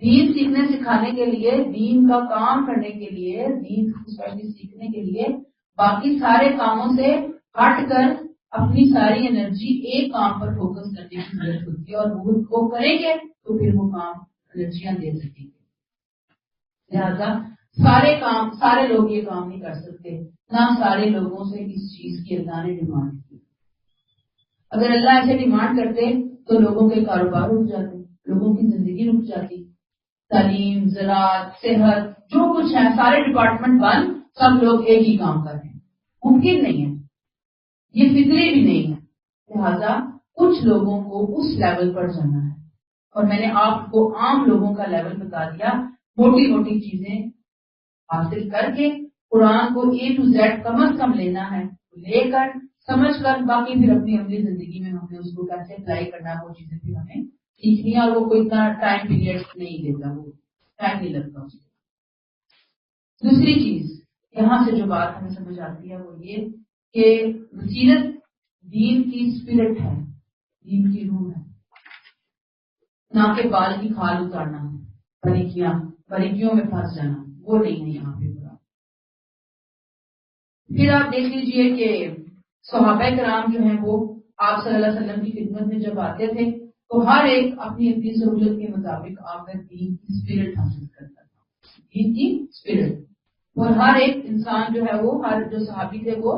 دین سیکھنے سکھانے کے لیے, دین کا کام کرنے کے لیے, دین اسپیشلی سیکھنے کے لیے باقی سارے کاموں سے ہٹ کر اپنی ساری انرجی ایک کام پر فوکس کرنے کی ضرورت ہوتی ہے, اور وہ کریں گے تو پھر وہ کام انرجیاں دے سکیں گے. لہذا سارے لوگ یہ کام نہیں کر سکتے, نہ سارے لوگوں سے اس چیز کی اللہ نے ڈیمانڈ کی. اگر اللہ ایسے ڈیمانڈ کرتے تو لوگوں کے کاروبار رک جاتے, لوگوں کی زندگی رک جاتی. تعلیم, زراعت, صحت, جو کچھ ہے سارے ڈپارٹمنٹ بند, سب لوگ ایک ہی کام کر رہے ہیں. ممکن نہیں ہے, یہ فطری بھی نہیں ہے. لہذا کچھ لوگوں کو اس لیول پر جانا ہے, اور میں نے آپ کو عام لوگوں کا لیول بتا دیا. موٹی موٹی چیزیں حاصل کر کے قرآن کو A to Z کم از کم لینا ہے, لے کر سمجھ کر باقی پھر اپنی عملی زندگی میں ہم نے اس کو کیسے اپلائی کرنا ہے, وہ چیزیں پھر ہمیں سیکھنی ہے. اور وہ کوئی اتنا ٹائم پیریڈ نہیں لیتا, وہ ٹائم نہیں لگتا اس کو. دوسری چیز یہاں سے جو بات ہمیں سمجھ آتی ہے وہ یہ کہ بصیرت دین کی اسپرٹ ہے, دین کی روح ہے, نہ کہ بال کی کھال اتارنا, باریکیوں میں پھنس جانا, وہ نہیں ہے یہاں پہ. پھر آپ دیکھ لیجئے کہ صحابہ کرام جو ہیں وہ آپ صلی اللہ علیہ وسلم کی خدمت میں جب آتے تھے تو ہر ایک اپنی اپنی سہولت کے مطابق آپ کا دین کی اسپرٹ حاصل کرتا تھا. دین کی اسپرٹ اور ہر ایک انسان جو ہے وہ ہر جو صحابی تھے وہ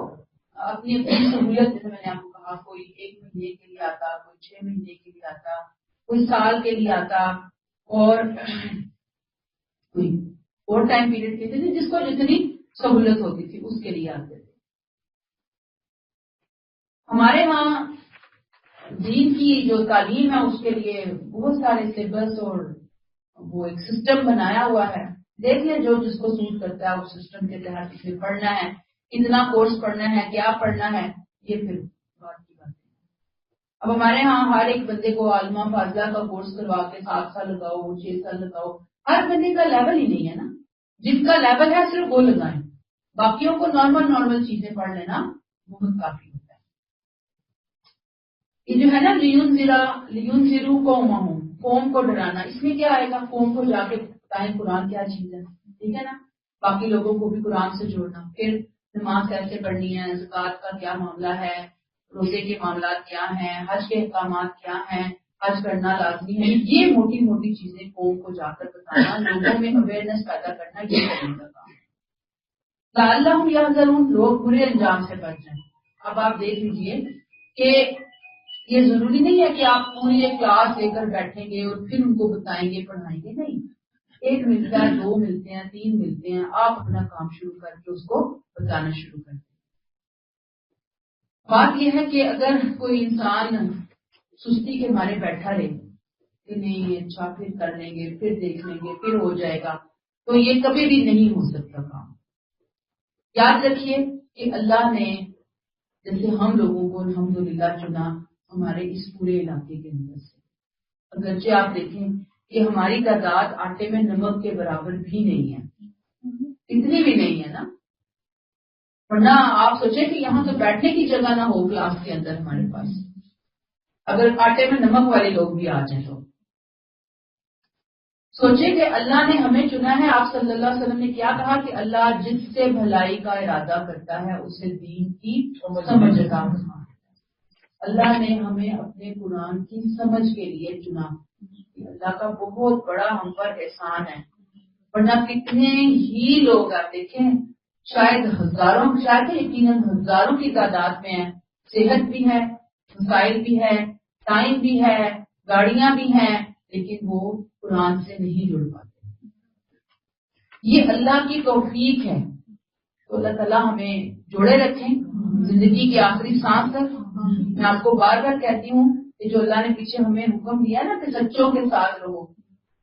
اپنی اپنی سہولت، جیسے میں نے آپ کو کہا، کوئی 1 مہینے کے لیے آتا، کوئی 6 مہینے کے لیے آتا، کوئی سال کے لیے آتا، اور کوئی اور ٹائم پیریڈ کے لیے جس کو جتنی سہولت ہوتی تھی اس کے لیے آتے تھے. ہمارے ہاں دین کی جو تعلیم ہے اس کے لیے بہت سارے سلیبس اور وہ ایک سسٹم بنایا ہوا ہے. دیکھ لیں جو جس کو سوٹ کرتا ہے اس سسٹم کے تحت اسے پڑھنا ہے، کتنا کورس پڑھنا ہے، کیا پڑھنا ہے، یہ پھر بات کی بات ہے. اب ہمارے ہاں ہر ایک بندے کو عالمہ فاضلہ کا کورس کروا کے 7 سال لگاؤ، 6 سال لگاؤ. ہر بندے کا لیول ہی نہیں ہے نا. جن کا لیول ہے صرف وہ لگائیں، باقیوں کو نارمل چیزیں پڑھ لینا بہت کافی ہوتا ہے. یہ جو ہے نا لیون زیرو قوم کو ڈرانا، اس میں کیا آئے گا؟ قوم کو جا کے بتائیں قرآن کیا چیز ہے، ٹھیک ہے نا. باقی لوگوں کو بھی قرآن سے جوڑنا، پھر نماز کیسے پڑھنی ہے، زکوٰۃ کا کیا معاملہ ہے، روزے کے معاملات کیا ہیں، حج کے احکامات کیا ہیں، حج کرنا لازمی ہے. یہ موٹی موٹی چیزیں قوم کو جا کر بتانا، لوگوں میں اویئرنیس پیدا کرنا، یہ کرنے کا کام. لعلہم یحذرون، لوگ برے انجام سے بچ جائیں. اب آپ دیکھ لیجئے کہ یہ ضروری نہیں ہے کہ آپ پوری ایک کلاس لے کر بیٹھیں گے اور پھر ان کو بتائیں گے پڑھائیں گے. نہیں، 1 ملتا ہے، 2 ملتے ہیں، 3 ملتے ہیں، آپ اپنا کام شروع کر کے اس کو بتانا شروع کر دیں. بات یہ ہے کہ اگر کوئی انسان سستی کے مارے بیٹھا رہے کہ نہیں اچھا پھر کر لیں گے، پھر دیکھ لیں گے، پھر ہو جائے گا، تو یہ کبھی بھی نہیں ہو سکتا کام. یاد رکھیے کہ اللہ نے جیسے ہم لوگوں کو الحمدللہ چنا ہمارے اس پورے علاقے کے اندر سے. اگرچہ آپ دیکھیں کہ ہماری تعداد آٹے میں نمک کے برابر بھی نہیں ہے، اتنی بھی نہیں ہے نا. ورنہ آپ سوچیں کہ یہاں تو بیٹھنے کی جگہ نہ ہو کلاس کے اندر ہمارے پاس، اگر آٹے میں نمک والے لوگ بھی آ جائیں تو. سوچیں کہ اللہ نے ہمیں چنا ہے. آپ صلی اللہ علیہ وسلم نے کیا کہا کہ اللہ جس سے بھلائی کا ارادہ کرتا ہے اسے دین کی سمجھ عطا فرماتا ہے. اللہ نے ہمیں اپنے قرآن کی سمجھ کے لیے چنا. اللہ کا بہت بڑا ہم پر احسان ہے. ورنہ کتنے ہی لوگ آپ دیکھیں، شاید ہزاروں، شاید یقیناً ہزاروں کی تعداد میں ہیں، صحت بھی ہے، وسائل بھی ہے، ٹائم بھی ہے، گاڑیاں بھی ہیں، لیکن وہ قرآن سے نہیں جڑ پاتے. یہ اللہ کی توفیق ہے. تو اللہ تعالیٰ ہمیں جوڑے رکھیں زندگی کی آخری سانس تک. میں آپ کو بار بار کہتی ہوں کہ جو اللہ نے پیچھے ہمیں حکم دیا نا کہ سچوں کے ساتھ رہو،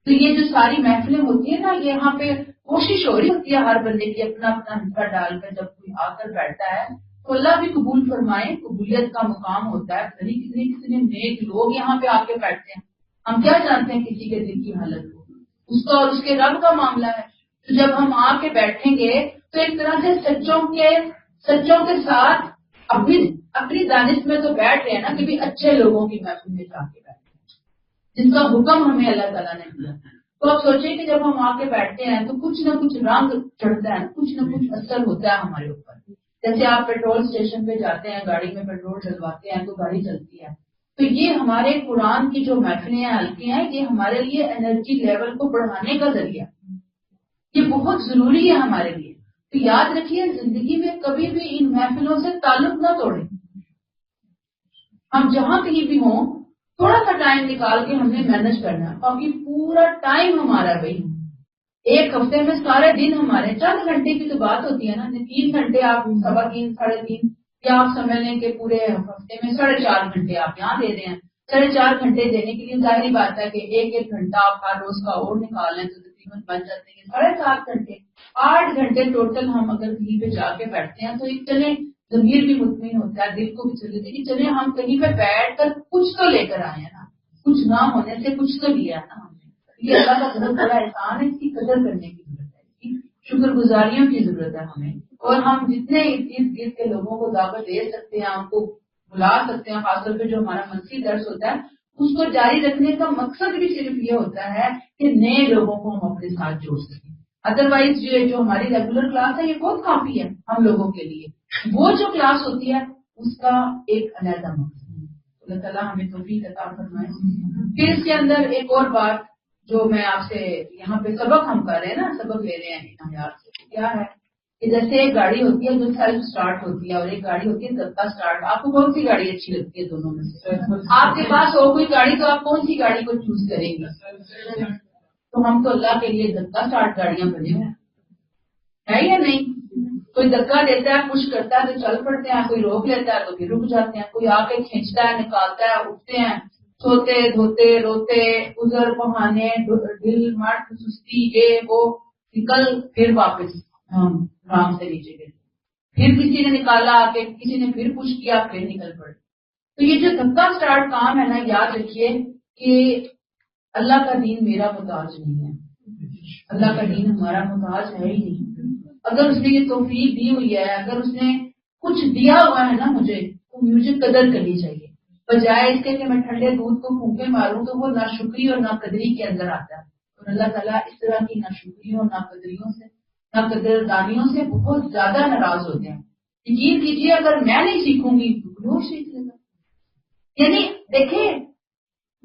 تو یہ جو ساری محفلیں ہوتی ہیں نا، یہاں پہ کوشش ہو رہی ہوتی ہے ہر بندے کی اپنا اپنا حصہ ڈال کر. جب کوئی آ کر بیٹھتا ہے تو اللہ بھی قبول فرمائے. قبولیت کا مقام ہوتا ہے. کتنے نیک لوگ یہاں پہ آ کے بیٹھتے ہیں. ہم کیا جانتے ہیں کسی کے دل کی حالت کو؟ اس کا اور اس کے رب کا معاملہ ہے. تو جب ہم آ کے بیٹھیں گے تو ایک طرح سے سچوں کے ساتھ اپنی دانش میں تو بیٹھ رہے ہیں نا، کہ بھی اچھے لوگوں کی محفل میں جا کے بیٹھے ہیں جن کا حکم ہمیں اللہ تعالیٰ نے دیا. تو آپ سوچیں کہ جب ہم آ کے بیٹھتے ہیں تو کچھ نہ کچھ رنگ چڑھتا ہے، کچھ نہ کچھ اثر ہوتا ہے ہمارے اوپر. جیسے آپ پیٹرول اسٹیشن پہ جاتے ہیں، گاڑی میں پیٹرول ڈلواتے ہیں تو گاڑی چلتی ہے. تو یہ ہمارے قرآن کی جو محفلیں حلقے ہیں، یہ ہمارے لیے انرجی لیول کو بڑھانے کا ذریعہ، یہ بہت ضروری ہے ہمارے لیے. تو یاد رکھیے زندگی میں کبھی بھی ان محفلوں سے تعلق نہ توڑیں. ہم جہاں کہیں بھی ہوں تھوڑا سا ٹائم نکال کے ہم نے مینج کرنا ہے. باقی پورا ٹائم ہمارا بھائی، ایک ہفتے میں سارے دن ہمارے. چند گھنٹے کی تو بات ہوتی ہے نا، 3 گھنٹے آپ 3.25 3.5، یا آپ سمجھ لیں کہ پورے ہفتے میں 4.5 گھنٹے آپ یہاں دے رہے ہیں. 4.5 گھنٹے دینے کے لیے ظاہری بات ہے کہ ایک گھنٹہ آپ ہر روز کا اور نکال لیں تو تقریباً بن جاتے ہیں 7.5 گھنٹے. 8 گھنٹے ٹوٹل ہم اگر کہیں پہ جا کے بیٹھتے ہیں تو ایک چلے ضمیر بھی مطمئن ہوتا ہے، دل کو بھی چل جاتی ہے کہ چلے ہم کہیں پہ بیٹھ کر کچھ تو لے کر آئے ہیں نا، کچھ نہ ہونے سے کچھ تو لیا نا ہم نے. یہ اللہ کا بہت بڑا احسان ہے. اس کی قدر کرنے کی ضرورت ہے، اس کی شکر گزاریوں کی ضرورت ہے ہمیں. اور ہم جتنے ارد گرد کے لوگوں کو دعوت دے سکتے ہیں، ہم کو بلا سکتے ہیں، خاص طور پہ جو ہمارا منفی درس ہوتا ہے اس کو جاری رکھنے کا مقصد بھی صرف یہ ہوتا ہے کہ نئے لوگوں کو ہم اپنے ساتھ جوڑ سکیں. ادروائز جو ہماری ریگولر کلاس ہے یہ بہت کافی ہے ہم لوگوں کے لیے. وہ جو کلاس ہوتی ہے اس کا ایک علیحدہ مقصد ہے. اللہ تعالیٰ ہمیں توفیق عطا فرمائے. پھر اس کے اندر ایک اور بات جو میں آپ سے یہاں پہ سبق ہم کر رہے ہیں نا، سبق لے رہے ہیں آیات سے، کیا ہے کہ جیسے ایک گاڑی ہوتی ہے جو سیلف سٹارٹ ہوتی ہے اور ایک گاڑی ہوتی ہے دھکا سٹارٹ. آپ کو کون سی گاڑی اچھی لگتی ہے دونوں میں سے؟ آپ کے پاس ہو کوئی گاڑی تو آپ کون سی گاڑی کو چوز کریں گے؟ تو ہم تو اللہ کے لیے دھکا سٹارٹ گاڑیاں بنے ہوئے ہے یا نہیں؟ کوئی دھکا دیتا ہے پش کرتا ہے تو چل پڑتے ہیں, کوئی روک لیتا ہے تو پھر رک جاتے ہیں, کوئی آ کے کھینچتا ہے نکالتا ہے اٹھتے ہیں, سوتے دھوتے روتے ازر بہانے ڈل مٹ سستی یہ وہ نکل پھر واپس ہم آرام سے نیچے گئے, پھر کسی نے نکالا آ کے, کسی نے پھر پش کیا, پھر نکل پڑے. تو یہ جو دھکا اسٹارٹ کام ہے نا, یاد رکھیے کہ اللہ کا دین میرا محتاج نہیں ہے, اللہ کا دین ہمارا محتاج ہے ہی نہیں. اگر اس نے یہ توفیق دی ہوئی ہے, اگر اس نے کچھ دیا ہوا ہے نا مجھے, تو مجھے قدر کرنی چاہیے, بجائے اس کے کہ میں ٹھنڈے دودھ کو پھونکے ماروں تو وہ ناشکری اور ناقدری کے اندر آتا ہے. اور اللہ تعالیٰ اس طرح کی ناشکریوں اور ناقدریوں سے ناقدردانیوں سے بہت زیادہ ناراض ہوتے ہیں. یقین کیجیے اگر میں نہیں سیکھوں گی تو وہ سیکھ لے گا. یعنی دیکھیں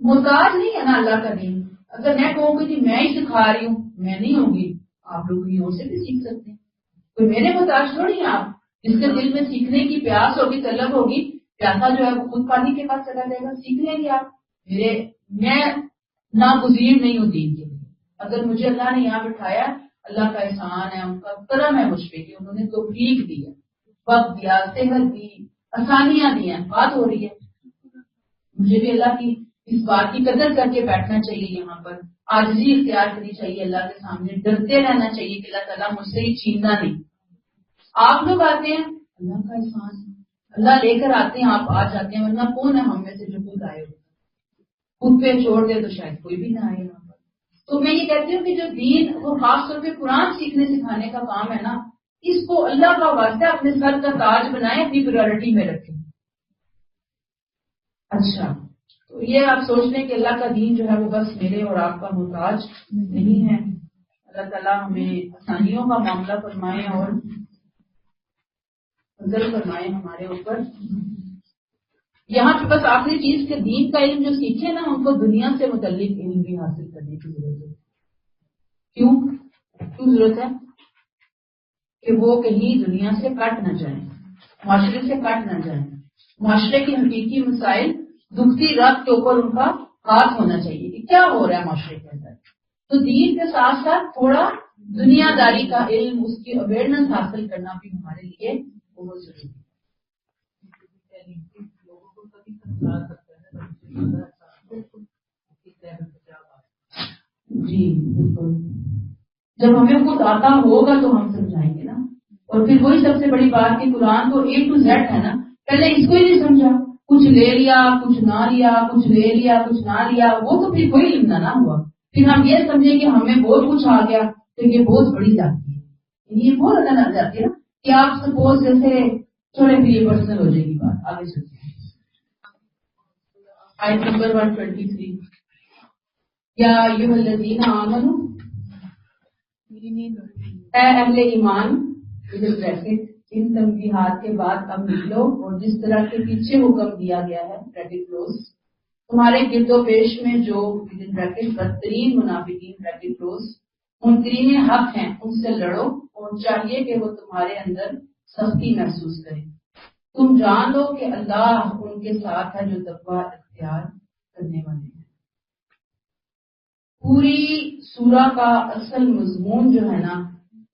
محتاج نہیں ہے نا اللہ کا دین. اگر میں کہوں کہ میں ہی سکھا رہی ہوں, میں نہیں ہوں گی, آپ لوگ کہیں اور سے بھی سیکھ سکتے ہیں. کوئی میرے محتاج تھوڑی ہیں آپ. جس کے دل میں سیکھنے کی پیاس ہوگی, طلب ہوگی, پیاسا جو ہے وہ خود پانی کے پاس چلا جائے گا, سیکھ لیں گے آپ. میں ناگزیر نہیں ہوں دین کے لیے. اگر مجھے اللہ نے یہاں بٹھایا, اللہ کا احسان ہے, ان کا کرم ہے مجھ پہ کہ انہوں نے توفیق دی ہے, وقت دیا, صحت دی, آسانیاں دی ہیں, بات ہو رہی ہے. مجھے بھی اللہ کی اس بات کی قدر کر کے بیٹھنا چاہیے, یہاں پر عاجزی اختیار کرنی چاہیے, اللہ کے سامنے ڈرتے رہنا چاہیے کہ اللہ تعالیٰ مجھ سے یہ چھیننا نہیں. آپ لوگ آتے ہیں, اللہ کا احسان, اللہ لے کر آتے ہیں, آپ آ جاتے ہیں, ورنہ کون ہے ہم میں سے جو خود آئے ہو؟ خود پہ چھوڑ دے تو شاید کوئی بھی نہ آئے یہاں پر. تو میں یہ کہتی ہوں کہ جو دین وہ خاص طور پہ قرآن سیکھنے سکھانے کا کام ہے نا, اس کو اللہ کا واسطہ اپنے سر کا تاج بنائے, اپنی پریورٹی میں رکھیں. اچھا, تو یہ آپ سوچ لیں کہ اللہ کا دین جو ہے وہ بس میرے اور آپ کا محتاج نہیں ہے. اللہ تعالیٰ ہمیں آسانیوں کا معاملہ فرمائے اور فضل فرمائے ہمارے اوپر. یہاں پہ بس آخری چیز کے دین کا علم جو سیکھے نا, ان کو دنیا سے متعلق علم بھی حاصل کرنے کی ضرورت ہے. کیوں ضرورت ہے؟ کہ وہ کہیں دنیا سے کٹ نہ جائیں, معاشرے سے کٹ نہ جائیں. معاشرے کے حقیقی مسائل دکھتی رات کے اوپر ان کا ہاتھ ہونا چاہیے کہ کیا ہو رہا ہے معاشرے کے اندر. تو دین کے ساتھ ساتھ تھوڑا دنیا داری کا علم, اس کی اویئرنیس حاصل کرنا بھی ہمارے لیے بہت ضروری ہے. جی بالکل, جب ہمیں خود آتا ہوگا تو ہم سمجھائیں گے نا. اور پھر وہی سب سے بڑی بات کہ قرآن تو A to Z ہے نا, پہلے اس کو ہی نہیں سمجھا, کچھ لے لیا کچھ نہ لیا, کچھ لے لیا کچھ نہ لیا, وہ تو پھر کوئی علم نہ ہوا. پھر ہم یہ سمجھیں کہ ہمیں بہت کچھ آ گیا تو یہ بہت بڑی جاتی ہے, یہ بہت زیادہ نہ جاتی ہے نا. کہ آپ سپوز جیسے چھوڑے پھر یہ پرسنل ہو جائے گی بات, آگے چلتے ہیں. آیت نمبر 123, یا ایھا الذین آمنوا, اے اہل ایمان, ان تنبیہات کے بعد اب نکلو اور جس طرح کے پیچھے حکم دیا گیا ہے بریکٹ کلوز, تمہارے گرد و پیش میں جو بریکٹ بدترین منافقین بریکٹ کلوز منکرین حق ہیں, ان سے لڑو اور چاہیے کہ وہ تمہارے اندر سختی محسوس کریں. تم جان لو کہ اللہ ان کے ساتھ ہے جو تقوی اختیار کرنے والے ہیں. پوری سورہ کا اصل مضمون جو ہے نا,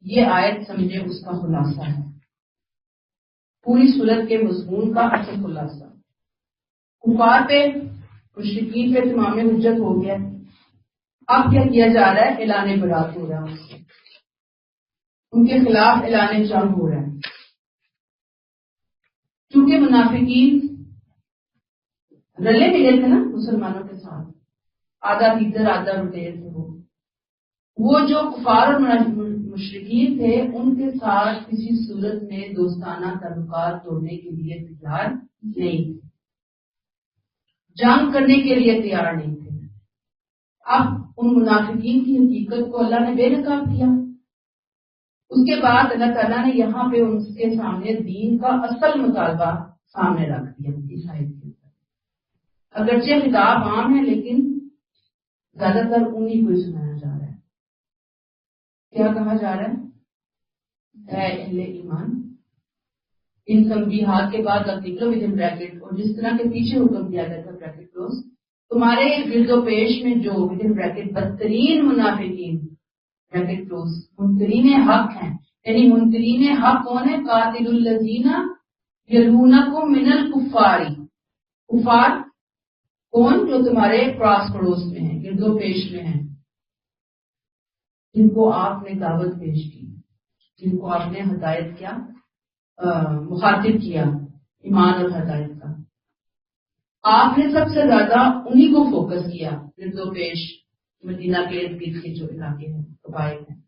یہ آیت سمجھے اس کا خلاصہ ہے. پوری سورت کے مضمون کا اصل خلاصہ. کفار پہ مشرکین پہ تمام حجت ہو گیا. اب کیا کیا جا رہا ہے؟ اعلان برات ہو رہا ہے, ان کے خلاف اعلان جنگ ہو رہا ہے. چونکہ منافقین رلے ملے تھے نا مسلمانوں کے ساتھ, آدھا ادھر آدھا ادھر تھے. وہ جو کفار اور مشرکین تھے ان کے ساتھ کسی صورت میں دوستانہ تعلقات توڑنے کے لیے تیار نہیں تھے, جنگ کرنے کے لیے تیار نہیں تھے. اب ان منافقین کی حقیقت کو اللہ نے بے نقاب کیا. اس کے بعد اللہ تعالیٰ نے یہاں پہ ان کے سامنے دین کا اصل مطالبہ سامنے رکھ دیا اس آیت کے اندر. اگرچہ خطاب عام ہے لیکن زیادہ تر انہیں کو سنایا جا رہا ہے. کیا کہا جا رہا ہے؟ اے اہل ایمان، ان تنبیہات کے بعد اب نکلو ود ان بریکٹ، اور جس طرح کے پیچھے حکم دیا گیا تھا بریکٹ کلوز، تمہارے گرد و پیش میں جو ود ان بریکٹ بدترین منافقین بریکٹ کلوز منکرین حق ہیں، یعنی منکرین حق کون ہے؟ قاتل الذین یلونکم من الکفار، کفار کون؟ جو تمہارے پاس پڑوس میں ہیں، گرد و پیش میں ہیں، جن کو آپ نے دعوت پیش کی، جن کو آپ نے ہدایت کیا، مخاطب کیا ایمان اور ہدایت کا، آپ نے سب سے زیادہ انہی کو فوکس کیا گرد و پیش مدینہ کے ارد گرد کے جو علاقے ہیں، قبائل ہیں۔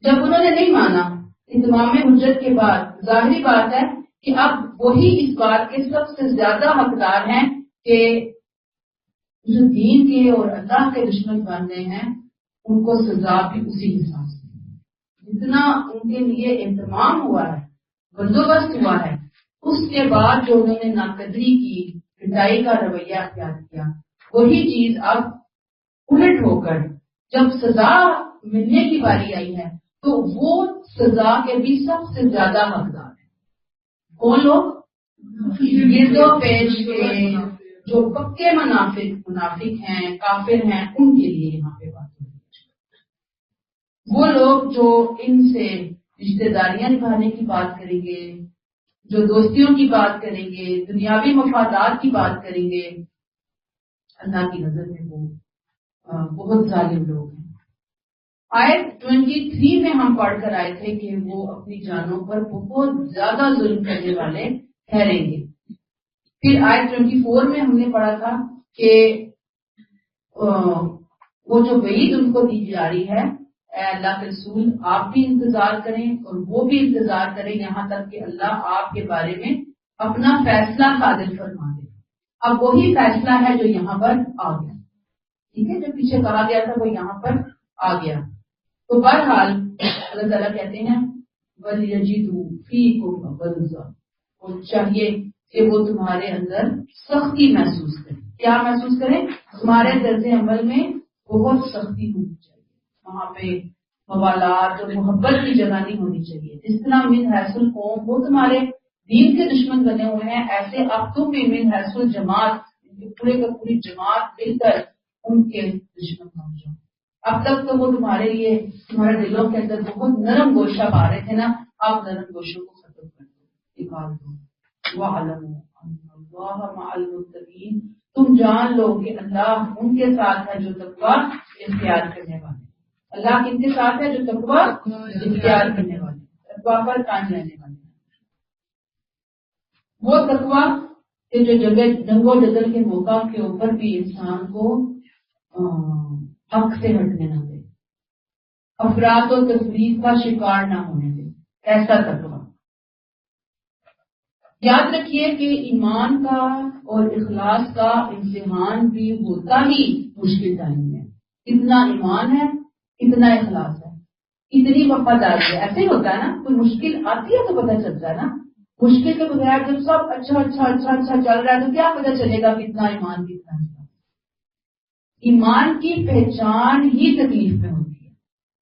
جب انہوں نے نہیں مانا اتمام حجت کے بعد، ظاہری بات ہے کہ اب وہی اس بات کے سب سے زیادہ حقدار ہیں کہ جو دین کے اور اللہ کے دشمن بننے ہیں ان کو سزا بھی اسی حساب سے، جتنا ان کے لیے اہتمام ہوا ہے، بندوبست ہوا ہے، اس کے بعد جو انہوں نے ناقدری کی، پٹائی کا رویہ اختیار کیا، وہی چیز اب الٹ ہو کر جب سزا ملنے کی باری آئی ہے تو وہ سزا کے بھی سب سے زیادہ حقدار ہیں کون لوگ؟ گرد و پیش کے جو پکے منافق ہیں، کافر ہیں، ان کے لیے یہاں پہ بات ہو رہی ہے۔ وہ لوگ جو ان سے رشتہ داریاں نبھانے کی بات کریں گے، جو دوستیوں کی بات کریں گے، دنیاوی مفادات کی بات کریں گے، اللہ کی نظر میں وہ بہت ظالم لوگ ہیں۔ آیت 23 میں ہم پڑھ کر آئے تھے کہ وہ اپنی جانوں پر بہت زیادہ ظلم کرنے والے ٹھہریں گے۔ پھر آیت 24 میں ہم نے پڑھا تھا کہ وہ جو وعید ان کو دی جا رہی ہے، اے اللہ کے رسول آپ بھی انتظار کریں اور وہ بھی انتظار کریں یہاں تک کہ اللہ آپ کے بارے میں اپنا فیصلہ صادر فرما دے۔ اب وہی فیصلہ ہے جو یہاں پر آ گیا، ٹھیک ہے، جو پیچھے کہا گیا تھا وہ یہاں پر آ گیا۔ تو بہرحال اللہ تعالیٰ کہتے ہیں وَلْيَجِدُوا فِيكُمْ غَلْظَةً، اور چاہیے کہ وہ تمہارے اندر سختی محسوس کریں۔ کیا محسوس کریں؟ تمہارے طرز عمل میں بہت سختی ہونی چاہیے، وہاں پہ موالات اور محبت کی جگہ نہیں ہونی چاہیے۔ جس طرح من حیث القوم وہ تمہارے دین کے دشمن بنے ہوئے ہیں، ایسے اب تم بھی من حیث الجماعت پورے کا پوری جماعت مل کر ان کے دشمن بن جاؤ۔ اب تک تو وہ تمہارے لیے تمہارے دلوں کے اندر بہت نرم گوشہ پا رہے تھے نا، آپ نرم گوشوں کو ختم کر دو، نکال دو۔ وَاعْلَمُوا أَنَّ اللَّهَ مَعَ الْمُتَّقِينَ، تم جان لو کہ اللہ ان کے ساتھ ہے جو تقویٰ اختیار کرنے والے۔ اللہ کن کے ساتھ ہے؟ جو تقویٰ اختیار کرنے والے، تقویٰ پر قائم رہنے والے۔ وہ تقویٰ کہ جو جنگ و جدل کے موقع کے اوپر بھی انسان کو حق سے ہٹنے نہ دے، افراد و تفریق کا شکار نہ ہونے دے، ایسا تقویٰ۔ یاد رکھیے کہ ایمان کا اور اخلاص کا امتحان بھی ہوتا ہی مشکل ٹائم میں، اتنا ایمان ہے، اتنا اخلاص ہے، اتنی وفاداری ہے، ایسے ہی ہوتا ہے نا، کوئی مشکل آتی ہے تو پتہ چلتا ہے نا۔ مشکل کے بغیر جب سب اچھا چل رہا ہے تو کیا پتہ چلے گا کتنا ایمان کتنا اخلاص۔ ایمان کی پہچان ہی تکلیف میں ہوتی ہے،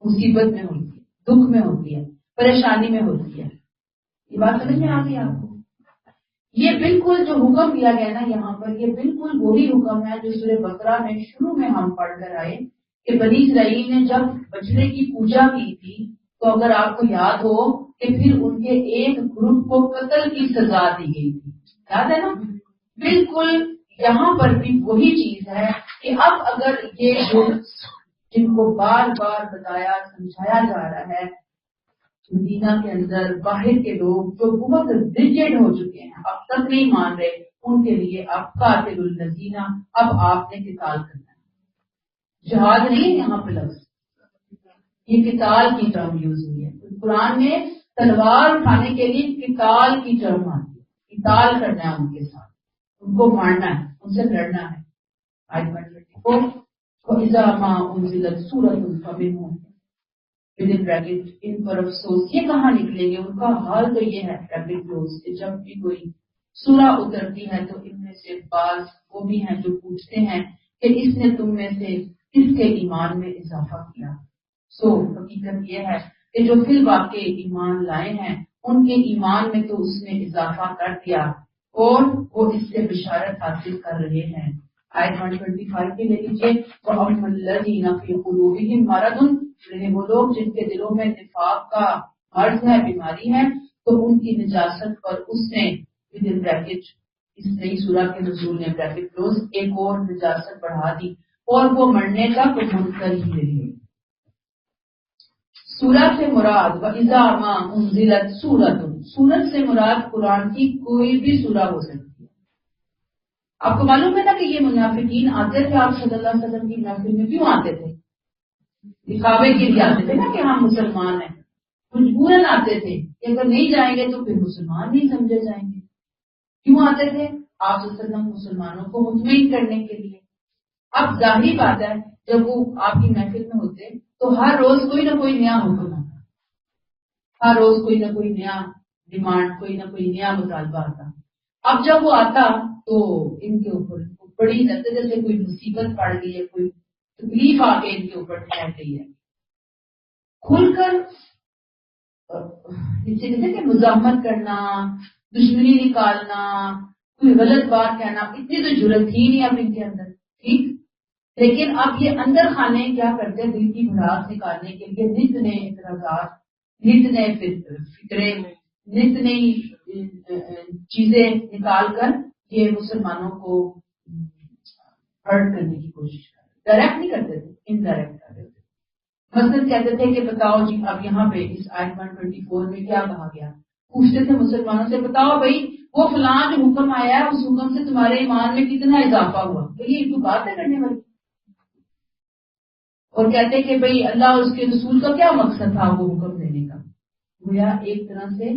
مصیبت میں ہوتی ہے، دکھ میں ہوتی ہے، پریشانی میں ہوتی ہے۔ یہ بات سمجھ میں آ گئی آپ کو؟ یہ بالکل جو حکم دیا گیا نا یہاں پر، یہ بالکل وہی حکم ہے جو سورہ بقرہ میں شروع میں ہم پڑھ کر آئے کہ بنی اسرائیل نے جب بچڑے کی پوجا کی تھی تو اگر آپ کو یاد ہو کہ پھر ان کے ایک گروپ کو قتل کی سزا دی گئی تھی، یاد ہے نا؟ بالکل یہاں پر بھی وہی چیز ہے کہ اب اگر یہ گروپ جن کو بار بار بتایا سمجھایا جا رہا ہے، مدینہ کے اندر باہر کے لوگ جو بہت ریجڈ ہو چکے ہیں، اب تک نہیں مان رہے، ان کے لیے اب قاتل الذین، اب آپ نے قتال کرنا ہے۔ جہاد نہیں یہاں پہ لفظ، یہ قتال کی ٹرم یوز ہوئی ہے۔ قرآن میں تلوار اٹھانے کے لیے قتال کی ٹرم آتی ہے، قتال کرنا ہے ان کے ساتھ، ان کو مارنا ہے، ان سے لڑنا ہے۔ وَإِذَا مَا أُنزِلَتْ سُورَةٌ فَمِنْهُمْ within bracket ان پر افسوس، یہ کہاں نکلیں گے؟ ان کا حال تو یہ ہے bracket close کہ جب بھی کوئی سورہ اترتی ہے تو ان میں سے بعض وہ بھی ہیں جو پوچھتے ہیں کہ اس نے تم میں سے کس کے ایمان میں اضافہ کیا۔ سو حقیقت یہ ہے کہ جو فی الواقع ایمان لائے ہیں ان کے ایمان میں تو اس نے اضافہ کر دیا اور وہ اس سے بشارت حاصل کر رہے ہیں. آیت 125 کے لے لیجیے. وَأَمَّا الَّذِينَ فِي قُلُوبِهِم مَرَضٌ، وہ لوگ جن کے دلوں میں نفاق کا مرض ہے، بیماری ہے، تو ان کی نجاست پر اس نے ودن بریکٹ اس نئی سورہ کے نزول نے بریکٹ کلوز ایک اور نجاست بڑھا دی اور وہ مرنے تک منکر ہی رہے. سورہ سے مراد وَإِذَا مَا أُنزِلَتْ سُورَةٌ، سورت سے مراد قرآن کی کوئی بھی سورہ ہو سکتی ہے. آپ کو معلوم ہے نا کہ یہ منافقین آتے تھے آپ صلی اللہ علیہ وسلم کی محفل میں. کیوں آتے تھے؟ دکھاوے کے لیے آتے تھے نا کہ ہم مسلمان ہیں. مجبوراً آتے تھے کہ اگر نہیں جائیں گے تو پھر مسلمان نہیں سمجھے جائیں گے. کیوں آتے تھے؟ آپ صلی اللہ علیہ وسلم مسلمانوں کو مطمئن کرنے کے لیے. اب ظاہری بات ہے جب وہ آپ کی محفل میں ہوتے تو ہر روز کوئی نہ کوئی نیا حکم آتا، ہر روز کوئی نہ کوئی نیا ڈیمانڈ، کوئی نہ کوئی نیا مطالبہ آتا. اب جب وہ آتا تو ان کے اوپر بڑی نتیجے سے کوئی مصیبت پڑ گئی ہے، کوئی تکلیف آ کے ان کے اوپر ٹھہر گئی ہے. کھل کر جسے کہتے ہیں کہ مزاحمت کرنا، دشمنی نکالنا، کوئی غلط بات کہنا، اتنی تو جرت ہی نہیں اب ان کے اندر. ٹھیک، لیکن اب یہ اندر خانے کیا کرتے ہیں؟ دل کی بھڑاس نکالنے کے لیے نت نئے اعتراضات، نت نئے فکرے، نت نئی چیزیں نکال کر یہ مسلمانوں کو ہرٹ کرنے کی کوشش کرتے. ڈائریکٹ نہیں کرتے تھے، انڈائریکٹ کرتے تھے. مثلاً کہتے تھے کہ بتاؤ جی اب یہاں پہ اس آیت 124 میں کیا کہا گیا. پوچھتے تھے مسلمانوں سے بتاؤ بھائی وہ فلاں جو حکم آیا ہے اس حکم سے تمہارے ایمان میں کتنا اضافہ ہوا. تو یہ کوئی بات ہے کرنے والی. اور کہتے کہ بھئی اللہ اور اس کے رسول کا کیا مقصد تھا وہ حکم دینے کا. گویا ایک طرح سے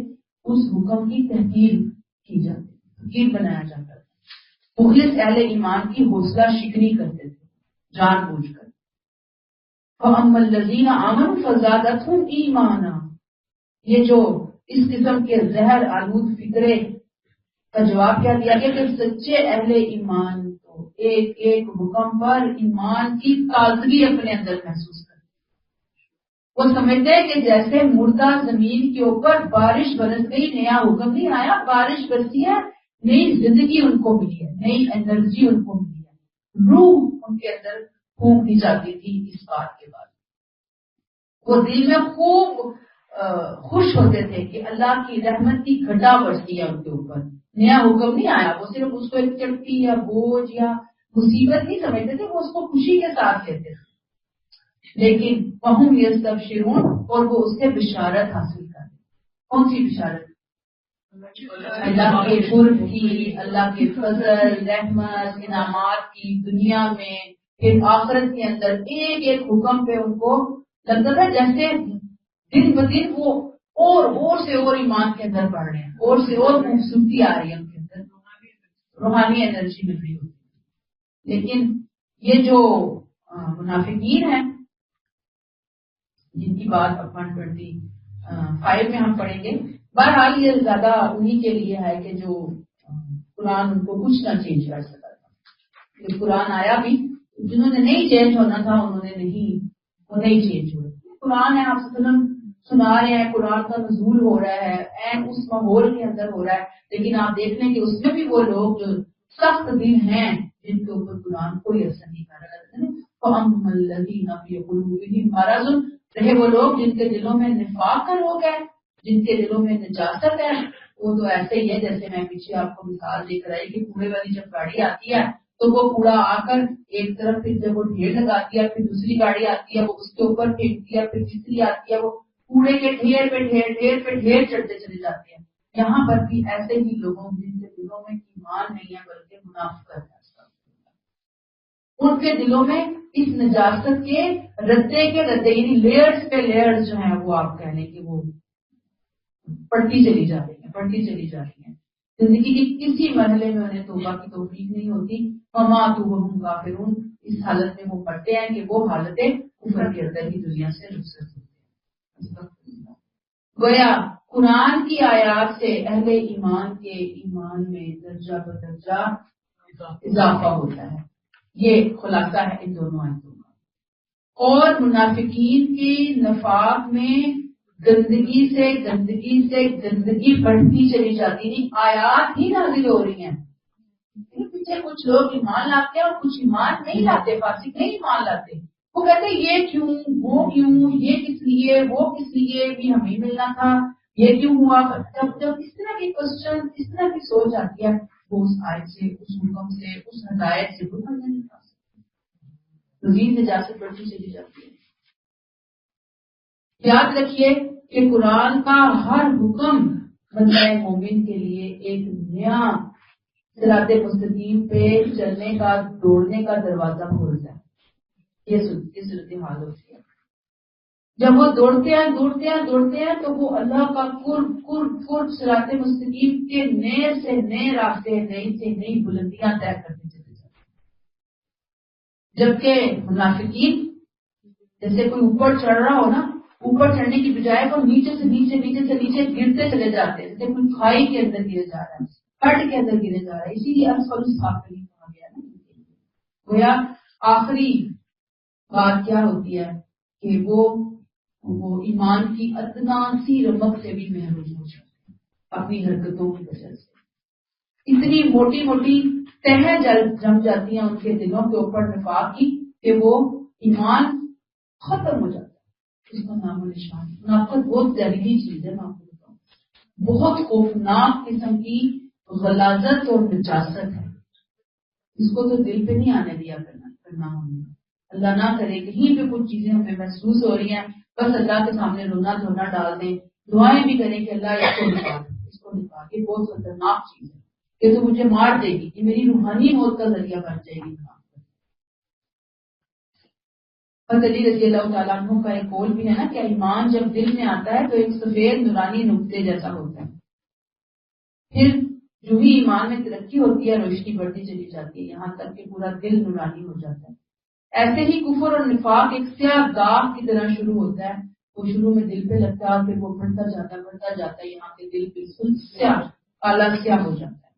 اس حکم کی تحقیر کی جاتی، تحقیر بنایا جاتا تھا. مخلص اہل ایمان کی حوصلہ شکنی کرتے تھے جان بوجھ کر. فَأَمَّا الَّذِينَ آمَنُوا فَزَادَتْهُمْ ایمانا، یہ جو اس قسم کے زہر آلود فکرے کا جواب کیا دیا گیا کہ سچے اہل ایمان تو ایک ایک حکم پر ایمان کی تازگی اپنے اندر محسوس کرتے. وہ سمجھتے ہیں کہ جیسے مردہ زمین کے اوپر بارش برس گئی، نیا حکم نہیں آیا، بارش برسی ہے، نئی زندگی ان کو ملی ہے، نئی انرجی ان کو ملی ہے. روح ان کے اندر پھونک دی جاتی تھی اس بات کے بعد. وہ دل میں خوب خوش ہوتے تھے کہ اللہ کی رحمت کی گھٹا برسی ہے ان کے اوپر. نیا حکم نہیں آیا، وہ صرف اس کو ایک چٹکی یا بوجھ یا مصیبت نہیں سمجھتے تھے، وہ اس کو خوشی کے ساتھ لیتے تھے. لیکن وہم یستبشرون، اور وہ اس سے بشارت حاصل کرتے. کون سی بشارت؟ اللہ کے قرب کی، اللہ کے فضل، رحمت، انعامات کی دنیا میں، پھر آخرت کے اندر ایک ایک حکم پہ ان کو لگتا تھا جیسے دن بدن وہ اور سے اور ایمان کے اندر بڑھ رہے ہیں، اور سے اور خوبصورتی آ رہی ہے ان کے اندر، روحانی انرجی مل رہی ہوتی ہے. لیکن یہ جو منافقین ہیں جن کی بات اب 125 میں ہم پڑھیں گے، بہرحال یہ زیادہ انہی کے لیے ہے کہ جو قرآن ان کو کچھ نہ چینج کر سکا تھا. یہ قرآن آیا بھی، جنہوں نے نہیں چینج ہونا تھا انہوں نے نہیں چینج ہوئے. قرآن ہے، آپ وسلم سنا رہے ہیں، قرآن کا نزول ہو رہا ہے، این اس ماحول کے اندر ہو رہا ہے، لیکن آپ دیکھ لیں کہ اس میں بھی وہ لوگ جو سخت دل ہیں جن کے اوپر قرآن کوئی اثر نہیں کر رہا. فَأَمَّا الَّذِينَ فِي قُلُوبِهِم مَرَضٌ، رہے وہ لوگ جن کے دلوں میں نفاق کا روگ ہے، جن کے دلوں میں نجاست ہے. وہ تو ایسے ہی ہے جیسے میں پیچھے آپ کو مثال دے کر آئی کہ کوڑے والی جب گاڑی آتی ہے تو وہ کوڑا آ کر ایک طرف پھر جب وہ ڈھیر لگاتی ہے، پھر دوسری گاڑی آتی ہے وہ اس کے اوپر پھینکتی ہے، پھر تیسری آتی ہے وہ کوڑے کے ڈھیر پہ ڈھیر چڑھتے چلے جاتے ہیں. یہاں پر بھی ایسے ہی لوگوں جن کے دلوں میں ایمان نہیں ہے بلکہ منافقت ہے، ان کے دلوں میں اس نجاست کے ردے یعنی لیئرز پہ لیئرز جو ہیں وہ آپ کہہ لیں کہ وہ پڑتی چلی جا رہی ہیں. زندگی کے کسی مرحلے میں انہیں توبہ کی توفیق نہیں ہوتی. وَمَاتُوا کافرون، اس حالت میں وہ پڑتے ہیں کہ وہ حالتیں کفر کے اندر ہی دنیا سے رخصت ہوتی ہیں. گویا قرآن کی آیات سے اہل ایمان کے ایمان میں درجہ بدرجہ اضافہ ہوتا ہے. یہ خلاصہ ہے ان دونوں آیتوں کا. اور منافقین کی نفاق میں گندگی سے گندگی سے گندگی بڑھتی چلی جاتی ہے. آیات ہی نازل ہو رہی ہیں. پیچھے کچھ لوگ ایمان لاتے ہیں اور کچھ ایمان نہیں لاتے، فاسق نہیں ایمان لاتے. وہ کہتے ہیں یہ کیوں، وہ کیوں، یہ کس لیے، وہ کس لیے، بھی ہمیں ملنا تھا، یہ کیوں ہوا. جب اس طرح کی کوشچن، اس طرح کی سوچ آتی ہے، وہ اس آیت سے، اس حکم سے، اس ہدایت سے کوئی فائدہ نہیں پا سکتا، مزید نجاست بڑھتی چلی جاتی ہے. یاد رکھیے کہ قرآن کا ہر حکم بندہ مومن کے لیے ایک نیا صراط مستقیم پہ چلنے کا، دوڑنے کا دروازہ کھولتا ہے. یہ صورتحال ہوتی ہے. جب وہ دوڑتے ہیں تو وہ اللہ کا قرب صراط مستقیم کے نئے سے نئے راستے، نئی سے نئی بلندیاں طے کرتے چلے جاتے ہیں. جبکہ منافقین جیسے کوئی اوپر چڑھ رہا ہو نا، اوپر چڑھنے کی بجائے وہ نیچے سے نیچے گرتے چلے جاتے ہیں. جیسے کوئی کھائی کے اندر گرے جا رہا ہے، ہٹ کے اندر گرے جا رہا ہے. اسی لیے اسفل السافلین کہا گیا نا. گویا آخری بات کیا ہوتی ہے کہ وہ ایمان کی ادنا سی رمق سے بھی محروم ہو جاتے ہیں اپنی حرکتوں کی وجہ سے. اتنی موٹی موٹی تہیں جم جاتی ہیں ان کے دلوں کے اوپر نفاق کی کہ وہ ایمان ختم ہو جاتا ہے. اس کا نام و نشان. منافقت بہت زہریلی چیز ہے. میں آپ کو بتاؤں، بہت خوفناک قسم کی غلاظت اور نجاست ہے. اس کو تو دل پہ نہیں آنے دیا کرنا ہمیں. اللہ نہ کرے کہیں پہ کچھ چیزیں ہمیں محسوس ہو رہی ہیں، بس اللہ کے سامنے رونا دھونا ڈال دیں، دعائیں بھی کریں کہ اللہ اس کو نکال، اس کو نکال. یہ بہت خطرناک چیز ہے. یہ تو مجھے مار دے گی، یہ میری روحانی موت کا ذریعہ بن جائے گی. حضرت علی رضی اللہ تعالیٰ عنہ کا ایک قول بھی ہے نا کہ ایمان جب دل میں آتا ہے تو ایک سفید نورانی نقطے جیسا ہوتا ہے. پھر جو ہی ایمان میں ترقی ہوتی ہے، روشنی بڑھتی چلی جاتی ہے، یہاں تک کہ پورا دل نورانی ہو جاتا ہے. ایسے ہی کفر اور نفاق ایک سیاہ داغ کی طرح شروع ہوتا ہے. وہ شروع میں دل پہ لگتا ہے، پھر وہ بڑھتا جاتا ہے، یہاں کے دل بالکل سیاہ، کالا سیاہ ہو جاتا ہے.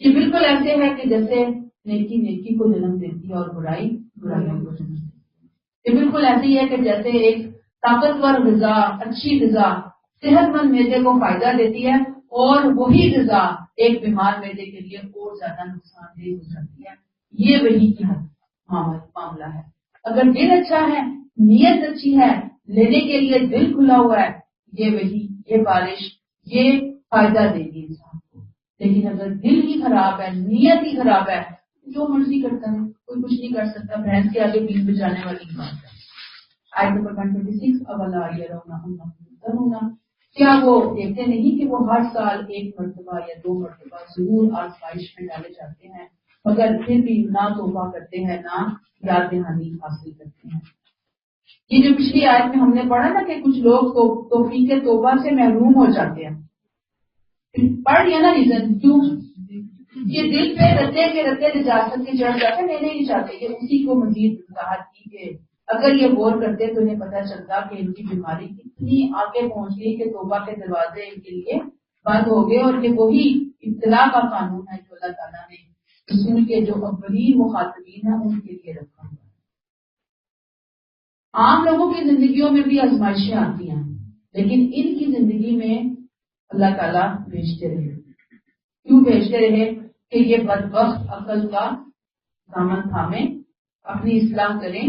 یہ بالکل ایسے ہے کہ جیسے نیکی کو جنم دیتی ہے اور برائی برائیوں کو جنم دیتی ہے. یہ بالکل ایسے ہی ہے کہ جیسے ایک طاقتور غذا، اچھی غذا صحت مند معدے کو فائدہ دیتی ہے، اور وہی غذا ایک بیمار معدے کے لیے اور زیادہ نقصان دہ ہو جاتی ہے. یہ وہی کی معاملہ ہے. اگر دل اچھا ہے، نیت اچھی ہے، لینے کے لیے دل کھلا ہوا ہے، یہ بارش یہ فائدہ دے گی انسان کو. لیکن اگر دل ہی خراب ہے، نیت ہی خراب ہے، جو مرضی کرتا ہے، کوئی کچھ نہیں کر سکتا. بھینس کے آگے بیچ بجانے والی بات ہے. آیت نمبر 126 اولا ہونا، کیا وہ دیکھتے نہیں کہ وہ ہر سال ایک مرتبہ یا 2 مرتبہ ضرور آزمائش میں ڈالے جاتے ہیں، مگر پھر بھی نہ توبہ کرتے ہیں، نہ یاد دہانی حاصل کرتے ہیں. یہ جو پچھلی آیت میں ہم نے پڑھا نا کہ کچھ لوگ توفیق توبہ سے محروم ہو جاتے ہیں، پڑھ لیا نا ریزن کیوں. یہ دل پہ رتے کے رتے نجاست کے چڑھ جاتے، لینے نہیں چاہتے. یہ اسی کو مزید وضاحت کی کہ اگر یہ غور کرتے تو انہیں پتہ چلتا کہ ان کی بیماری کتنی آگے پہنچ گئی کہ توبہ کے دروازے ان کے لیے بند ہو گئے، اور یہ وہی ابتلا کا قانون ہے جو اللہ تعالیٰ نے رسول کے جو اولین مخاطبین ہیں ان کے لیے رکھا ہوا ہے. عام لوگوں کی زندگیوں میں بھی آزمائشیں آتی ہیں، لیکن ان کی زندگی میں اللہ تعالیٰ بھیجتے رہے. کیوں بھیجتے رہے؟ کہ یہ بدبخت عقل کا دامن تھامیں، اپنی اصلاح کریں،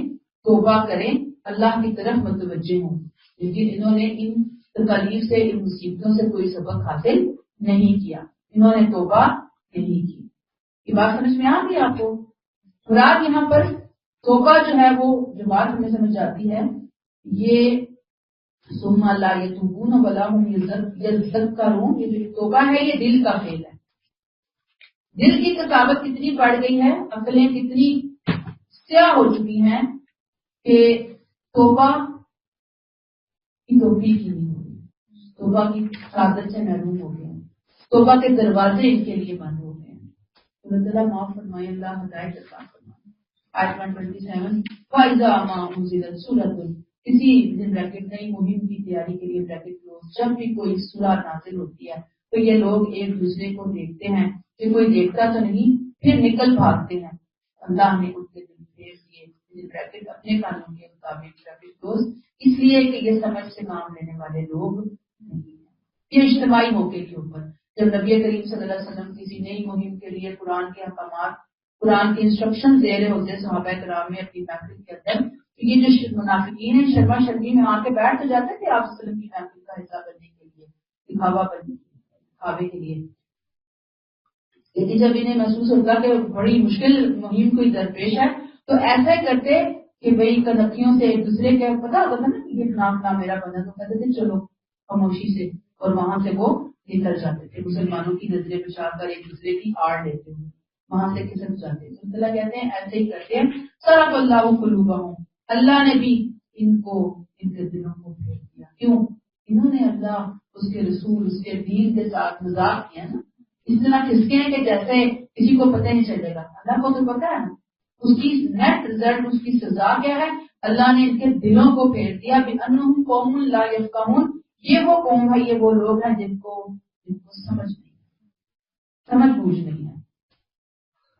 توبہ کریں، اللہ کی طرف متوجہ ہوں. لیکن انہوں نے ان تکالیف سے، ان مصیبتوں سے کوئی سبق حاصل نہیں کیا. انہوں نے توبہ نہیں کی. یہ بات سمجھ میں آ گئی آپ کو؟ مراد یہاں پر توبہ جو ہے، وہ جو بات ہمیں سمجھ آتی ہے، یہ ثم لا یتوبون ولا هم یذکرون. یہ جو توبہ ہے یہ دل کا فعل ہے. دل کی کساوت کتنی بڑھ گئی ہے، عقلیں کتنی سیاہ ہو چکی ہیں کہ توبہ کی توفیق ہی نہیں ہو رہی. توبہ کی سعادت سے محروم ہو گئے ہیں. توبہ کے دروازے ان کے لیے بند ہو گئے ہیں. اللہ تعالیٰ معاف فرمائے، اللہ ہدایت عطا فرمائے. آیت 127 فَإِذَا مَا أُنزِلَتْ سُورَةٌ، کسی دن بریکٹ نئی مہم کی تیاری کے لیے بریکٹ کلوز، جب بھی کوئی سورہ نازل ہوتی ہے تو یہ لوگ ایک دوسرے کو دیکھتے ہیں کہ کوئی دیکھتا تو نہیں، پھر نکل بھاگتے ہیں. اللہ نے ان کے دل بھیج دیے، بریکٹ اپنے قانون کے مطابق رفیق دوست، اس لیے کہ یہ سمجھ سے کام لینے والے لوگ نہیں ہیں۔ یہ اجتماعی موقع کے اوپر جب نبی کریم صلی اللہ علیہ وسلم کسی نئی مہم کے لیے قرآن کے احکامات، قرآن کے انسٹرکشن دے رہے ہوتے صحابہ کرام میں اپنی محفل کے اندر، تو یہ جو منافقین ہیں شرما شرمی میں آ کے بیٹھ تو جاتے تھے آپ صلی اللہ علیہ وسلم کی محفل کا حصہ بننے کے لیے، دکھاوے کے لیے، لیکن جب انہیں محسوس ہوتا کہ بڑی مشکل مہم کوئی درپیش ہے تو ایسا ہی کرتے کہ بھائی کنکھیوں سے ایک دوسرے کے پتا ہوتا تھا نا کہ یہ نام میرا بنا، تو کہتے تھے چلو خاموشی سے، اور وہاں سے وہ نکل جاتے تھے، مسلمانوں کی نظریں بچا کر ایک دوسرے کی آڑ لیتے ہوئے وہاں سے کھسک جاتے تھے۔ اللہ کہتے ہیں ایسے ہی کرتے ہیں، صرف اللہ قلوبہم، اللہ نے بھی ان کے دلوں کو پھیر دیا۔ کیوں؟ انہوں نے اللہ، اس کے رسول، اس کے دین کے ساتھ مذاق کیا نا، اس طرح کھسکے ہیں کہ جیسے کسی کو پتہ نہیں چلے گا، اللہ کو تو پتہ ہے اس کی نیٹ رزلٹ، اس کی سزا کیا ہے۔ اللہ نے ان کے دلوں کو پھیر دیا، بِأَنَّهُمْ قَوْمٌ لَا يَفْقَهُونَ، یہ وہ قوم ہے، یہ وہ لوگ ہیں جن کو سمجھ بوجھ نہیں ہے۔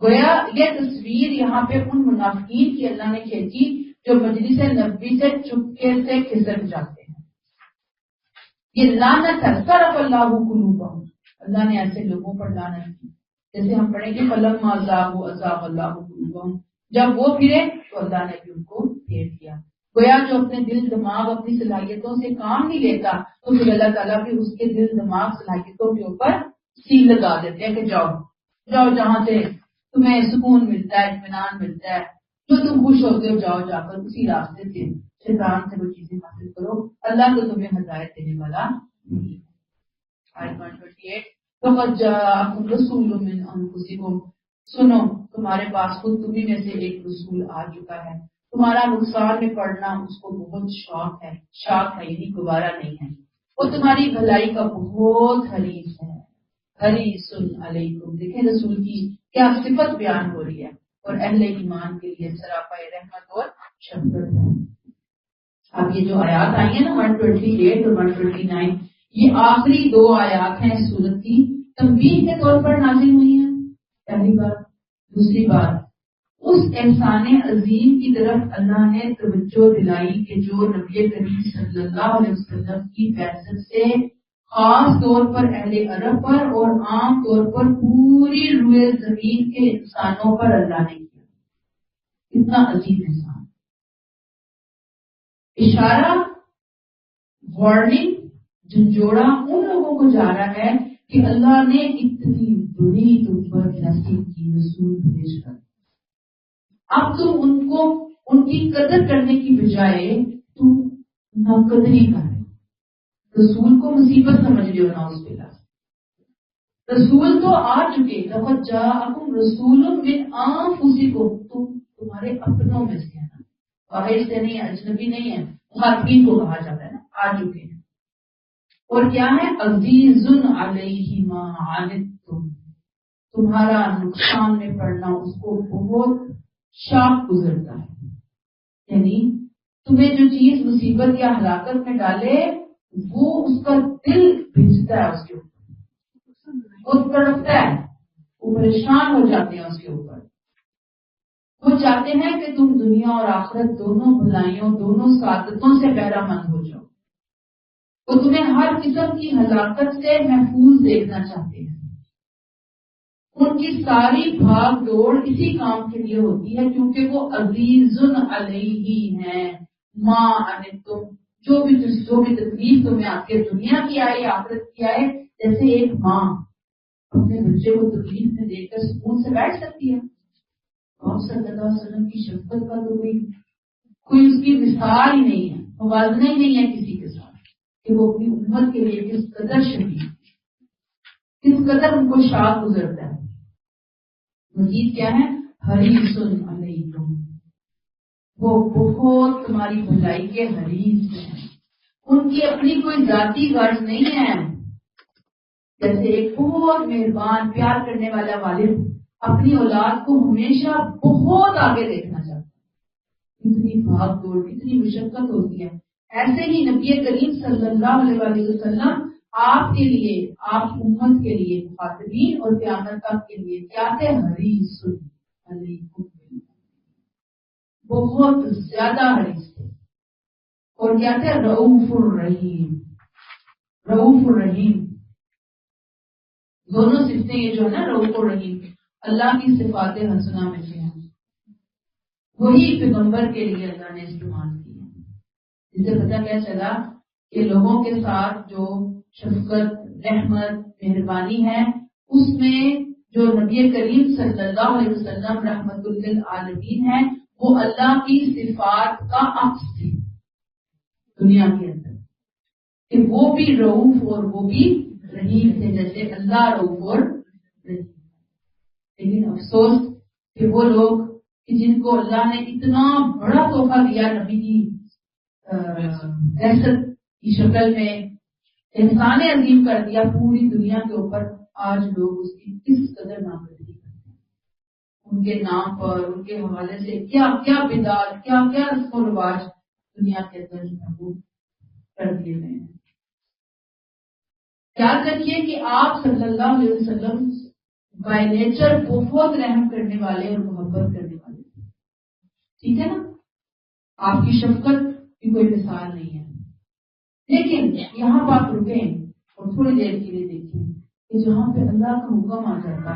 گویا یہ تصویر یہاں پہ ان منافقین کی اللہ نے کھینچی جو مجلس نبوی سے چپکے سے کھسک جاتے ہیں۔ یہ لعنت ہے، صرف اللہ قلوبہم، اللہ نے ایسے لوگوں پر لعنت کی۔ جیسے ہم پڑھیں گے فلما ذاقوا ازاغ اللہ قلوبہم، جب وہ پھرے تو اللہ نے بھی ان کو پھیر دیا۔ گویا جو اپنے دل دماغ اپنی صلاحیتوں سے کام نہیں لیتا تو پھر اللہ تعالیٰ بھی اس کے دل دماغ صلاحیتوں کے اوپر سیل لگا دیتے ہیں کہ جاؤ جہاں سے تمہیں سکون ملتا ہے، اطمینان ملتا ہے، جو تم خوش ہوتے ہو جاؤ جا کر اسی راستے سے شیطان سے وہ چیزیں حاصل کرو، اللہ تو تمہیں ہدایت دینے والا نہیں ہے۔ آیت 128 فَقَدْ جَاءَكُمْ رَسُولٌ مِّنْ أَنفُسِكُمْ، سنو تمہارے پاس خود تمہیں میں سے ایک رسول آ چکا ہے، تمہارا نقصان میں پڑنا اس کو بہت شوق ہے یعنی گوارا نہیں ہے، وہ تمہاری بھلائی کا بہت حریص ہے، حریص علیکم، دیکھیں رسول کی کیا صفت بیان ہو رہی ہے، اور اہل ایمان کے لیے سراپا رحمت اور شفقت ہے۔ اب یہ جو آیات آئی ہیں نا 128 اور 129، یہ آخری دو آیات ہیں سورت کی، تنبیہ کے طور پر نازل ہوئی ہیں، پہلی بات۔ دوسری بات، اس احسان عظیم کی طرف اللہ نے توجہ دلائی کہ جو نبی کریم صلی اللہ علیہ وسلم کی بعثت سے خاص طور پر اہل عرب پر اور عام طور پر پوری روئے زمین کے انسانوں پر اللہ نے کیا، اتنا عظیم احسان۔ اشارہ، وارننگ، جھنجھوڑا ان لوگوں کو جا رہا ہے کہ اللہ نے اتنی بڑی تم پر بلیسنگ کی رسول بھیج کر، اب تم ان کی قدر کرنے کی بجائے تم ناقدری کر رہے ہو، رسول کو مصیبت سمجھ رہے ہو، نعوذ باللہ۔ رسول تو آ چکے، لقد جاءکم رسول من انفسکم، تمہارے اپنوں میں سے ہے نا، باہر سے نہیں ہے، اجنبی نہیں ہے، مخاطبین کو کہا جاتا ہے نا، آ چکے ہیں۔ اور کیا ہے؟ عزیز علیہ ما عنتم، تمہارا نقصان میں پڑنا اس کو بہت شاق گزرتا ہے، یعنی تمہیں جو چیز مصیبت یا ہلاکت میں ڈالے وہ اس کا دل بھیجتا ہے، اس کے اوپر وہ تڑپتا ہے، وہ پریشان ہو جاتے ہیں اس کے اوپر، وہ چاہتے ہیں کہ تم دنیا اور آخرت دونوں بھلائیوں، دونوں سعادتوں سے بہرہ مند ہو جاؤ، وہ تمہیں ہر قسم کی ہلاکت سے محفوظ دیکھنا چاہتے ہیں۔ ان کی ساری بھاگ دوڑ اسی کام کے لیے ہوتی ہے کیونکہ وہ عزیز علیہ ہیں ما عنتم، جو بھی تکلیف تمہیں آپ کے دنیا کی آئے آخرت کی آئے، جیسے ایک ماں اپنے بچے کو تکلیف میں دیکھ کر سکون سے بیٹھ سکتی ہے، اور صلی اللہ علیہ وسلم کی شفقت کا تو کوئی اس کی مثال ہی نہیں ہے، موازنہ ہی نہیں ہے کسی کے ساتھ، کہ وہ اپنی امت کے لیے کس قدر شفیع، کس قدر ان کو شاق گزرتا ہے۔ مزید کیا ہے؟ حریص علیکم، وہ بہت تمہاری بھلائی کے حریص ہیں، ان کی اپنی کوئی ذاتی غرض نہیں ہے، جیسے ایک بہت مہربان پیار کرنے والا والد اپنی اولاد کو ہمیشہ بہت آگے دیکھنا چاہتا ہے، اتنی بھاگ دوڑ، اتنی مشقت ہوتی ہے، ایسے ہی نبی کریم صلی اللہ علیہ وسلم آپ کے لیے، آپ امت کے لیے، مخاطبین اور قیامت تک کے لیے کیا تھے؟ حریص علیکم، بہت زیادہ حریص تھے، اور کیا تھے؟ رؤوف الرحیم، رؤوف الرحیم، دونوں صفتیں یہ جو ہے نا رؤوف الرحیم اللہ کی صفات حسنہ میں سے ہیں، وہی پیغمبر کے لیے اللہ نے استعمال کی ہے. جس سے پتہ کیا چلا کہ لوگوں کے ساتھ جو شفقت، رحمت، مہربانی ہے، اس میں جو نبی کریم صلی اللہ علیہ وسلم رحمت للعالمین ہے وہ اللہ کی صفات کا عکس تھی دنیا کے اندر، کہ وہ بھی رؤوف اور وہ بھی رحیم تھے، جیسے اللہ رؤوف اور رحیم. لیکن افسوس کہ وہ لوگ کہ جن کو اللہ نے اتنا بڑا تحفہ دیا نبی کی دہشت کی شکل میں، احسان عظیم کر دیا پوری دنیا کے اوپر، آج لوگ اس کی کس قدر ناقدری کرتے ہیں. ان کے نام پر، ان کے حوالے سے کیا کیا بدعت، کیا کیا رسم و رواج دنیا کے اندر وہ کر دیے گئے ہیں. یاد رکھیے کہ آپ صلی اللہ علیہ وسلم بائی نیچر بہت رحم کرنے والے اور محبت کرنے والے تھے، ٹھیک ہے نا. آپ کی شفقت کی کوئی مثال نہیں ہے. لیکن یہاں پر آپ رکیں اور تھوڑی دیر کے لیے دیکھیں کہ جہاں پہ اللہ کا حکم آ جاتا،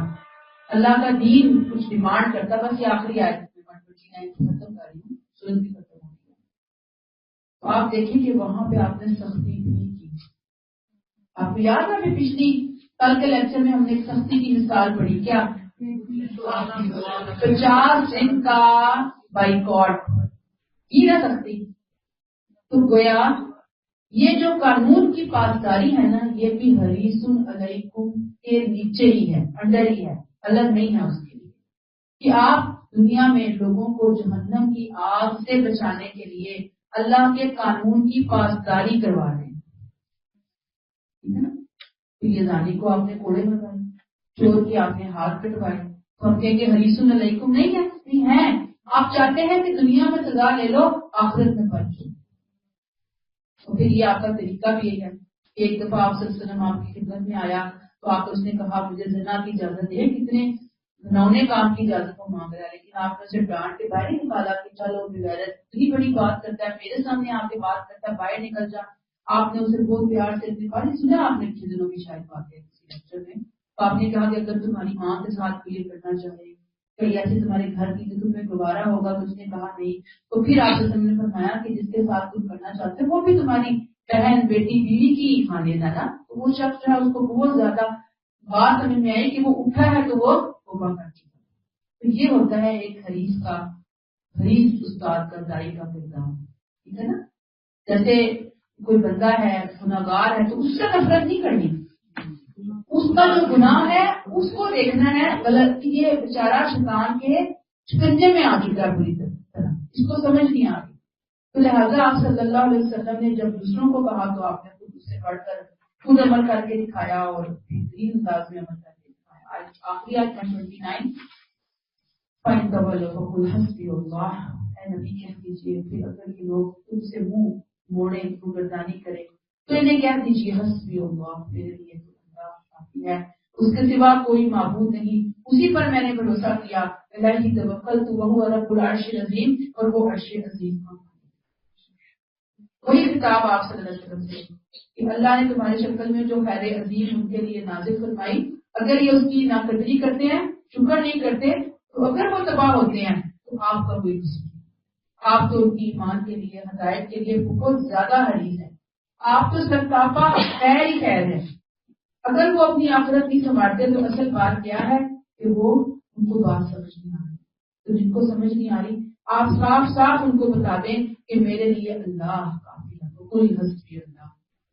اللہ کا دین کچھ ڈیمانڈ کرتا، بس یہ آخری آیت میں 129 ختم کر رہی ہوں، سورت بھی ختم ہو گئی، تو آپ دیکھیں کہ وہاں پہ آپ نے سختی نہیں کی. آپ کو یاد ہے کہ پچھلی کل کے لیکچر میں ہم نے ایک سختی کی مثال پڑھی، کیا 50 دن کا بائیکاٹ کی نہ سکتی. تو گویا یہ جو قانون کی پاسداری ہے نا، یہ بھی حریص علیکم کے نیچے ہی ہے، انڈر ہی ہے، الگ نہیں ہے اس کے لیے، کہ آپ دنیا میں لوگوں کو جہنم کی آگ سے بچانے کے لیے اللہ کے قانون کی پاسداری کروا رہے ہیں. ٹھیک ہے نا. تو یہ زانی کو آپ نے کوڑے لگائے، چور کی آپ نے ہاتھ کٹوائے، تو ہم کہیں گے حریص علیکم نہیں ہے؟ نہیں ہے. آپ چاہتے ہیں کہ دنیا میں سزا لے لو، آخرت میں پہنچو. تو پھر یہ آپ کا طریقہ بھی ہے. ایک دفعہ آپ صلی اللہ علیہ وسلم آپ کی خدمت میں آیا تو آپ اس نے کہا مجھے زنا کی اجازت ہے. کتنے گھنونے کام کی اجازت کو مانگ رہا ہے، لیکن آپ نے اسے ڈانٹ کے باہر نکالا کہ چلو بغیرت اتنی بڑی بات کرتا ہے، میرے سامنے آ کے بات کرتا ہے، باہر نکل جا. آپ نے اسے بہت پیار سے نکالا. سنا آپ نے پچھلے دنوں کی شاید بات ہے کسی لیکچر میں، تو آپ نے کہا کہ اگر تمہاری ماں کے ساتھ کوئی یہ کرنا چاہے، کہیں ایسے تمہارے گھر کی کہ تمہیں گوارا ہوگا، تو اس نے کہا نہیں. تو پھر آپ نے فرمایا کہ جس کے ساتھ تم کرنا چاہتے وہ بھی تمہاری بہن، بیٹی، بیوی کی خاندان ہے نا. تو وہ شخص جو ہے اس کو بہت زیادہ بات سمجھ میں آئی کہ وہ اٹھا ہے تو وہ توبہ کر چکا. تو یہ ہوتا ہے ایک حریص کا، حریص استاد کا، دائی کا کردار. ٹھیک ہے نا. جیسے کوئی بندہ ہے گناہگار ہے تو اس سے نفرت نہیں کرنی، اس کا جو گناہ ہے اس کو دیکھنا ہے. غلط یہ بیچارہ شیطان کے شکنجے میں آ چکا ہے پوری طرح، اس کو سمجھ نہیں آ رہی. تو لہٰذا آپ صلی اللہ علیہ وسلم نے جب دوسروں کو کہا تو آپ نے خود اس سے بڑھ کر خود عمل کر کے دکھایا اور بہترین انداز میں عمل کر کے دکھایا. آخری آیت 129 حسبی اللہ، اے نبی کہہ دیجیے پھر اگر یہ لوگ تم سے منہ موڑے، گردانی کرے تو انہیں کہہ دیجیے حسبی اللہ، میرے لیے تو اللہ کافی ہے، اس کے سوا کوئی معبود نہیں، اسی پر میں نے بھروسہ کیا. اللہ توکلت وہو رب العرش العظیم، اور وہ عرش عظیم کا. وہی کتاب آپ صلی اللہ علیہ وسلم سے کہ اللہ نے تمہاری شکل میں جو خیر عظیم ان کے لیے نازل فرمائی، اگر یہ اس کی ناقدری کرتے ہیں، شکر نہیں کرتے، تو اگر وہ تباہ ہوتے ہیں تو آپ کا کوئی قصور نہیں. آپ تو ان کی ایمان کے لیے، ہدایت کے لیے بہت زیادہ حریص ہیں. آپ تو سرتاپا خیر ہی خیر ہے. اگر وہ اپنی آخرت نہیں سنوارتے تو اصل بات کیا ہے کہ وہ ان کو بات سمجھ نہیں آ رہی. تو جن کو سمجھ نہیں آ رہی آپ صاف صاف ان کو بتا دیں کہ میرے لیے اللہ کافی ہے، کوئی حسبی اللہ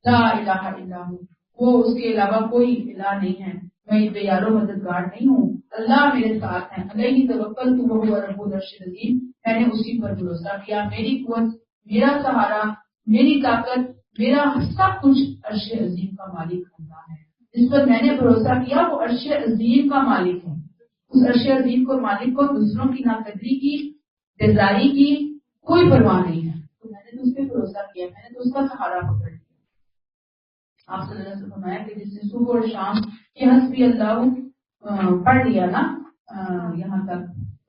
لا الہ الا ہو، وہ اس کے علاوہ کوئی الہ نہیں ہے، میں بے یار و مددگار نہیں ہوں، اللہ میرے ساتھ ہے. علیہ توکلت وہو رب العرش العظیم، میں نے اسی پر بھروسہ کیا. میری قوت، میرا سہارا، میری طاقت، میرا سب کچھ عرش عظیم کا مالک اللہ ہے. جس پر میں نے بھروسہ کیا وہ عرش عظیم کا مالک ہے. اس عرش عظیم کو، مالک کو دوسروں کی ناقدری کی، بیزاری کی کوئی پرواہ نہیں ہے. تو میں نے تو اس پہ بھروسہ کیا، میں نے تو اس کا سہارا پکڑ لیا. آپ صلی اللہ علیہ وسلم فرمایا کہ جس نے صبح اور شام کے حسبی اللہ پڑھ لیا نا یہاں تک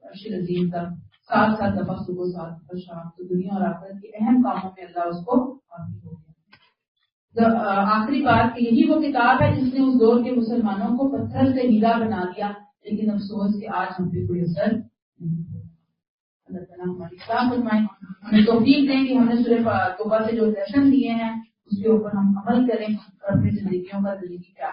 عرش عظیم تک 7 7 دفعہ صبح 7 دفعہ شام، تو دنیا اور آخرت کے اہم کاموں میں اللہ اس کو حاضر ہو گیا۔ آخری بات کہ یہی وہ کتاب ہے جس نے اس دور کے مسلمانوں کو پتھر سے ہیرا بنا دیا، لیکن افسوس کہ آج ہم پہ کوئی اثر نہیں ہوتا۔ اللہ تعالیٰ ہماری اصلاح فرمائے، ہمیں توفیق دیں کہ ہم نے سورہ توبہ سے جو لیسن دیے ہیں اس کے اوپر ہم عمل کریں اور اپنی زندگیوں کا زندگی کا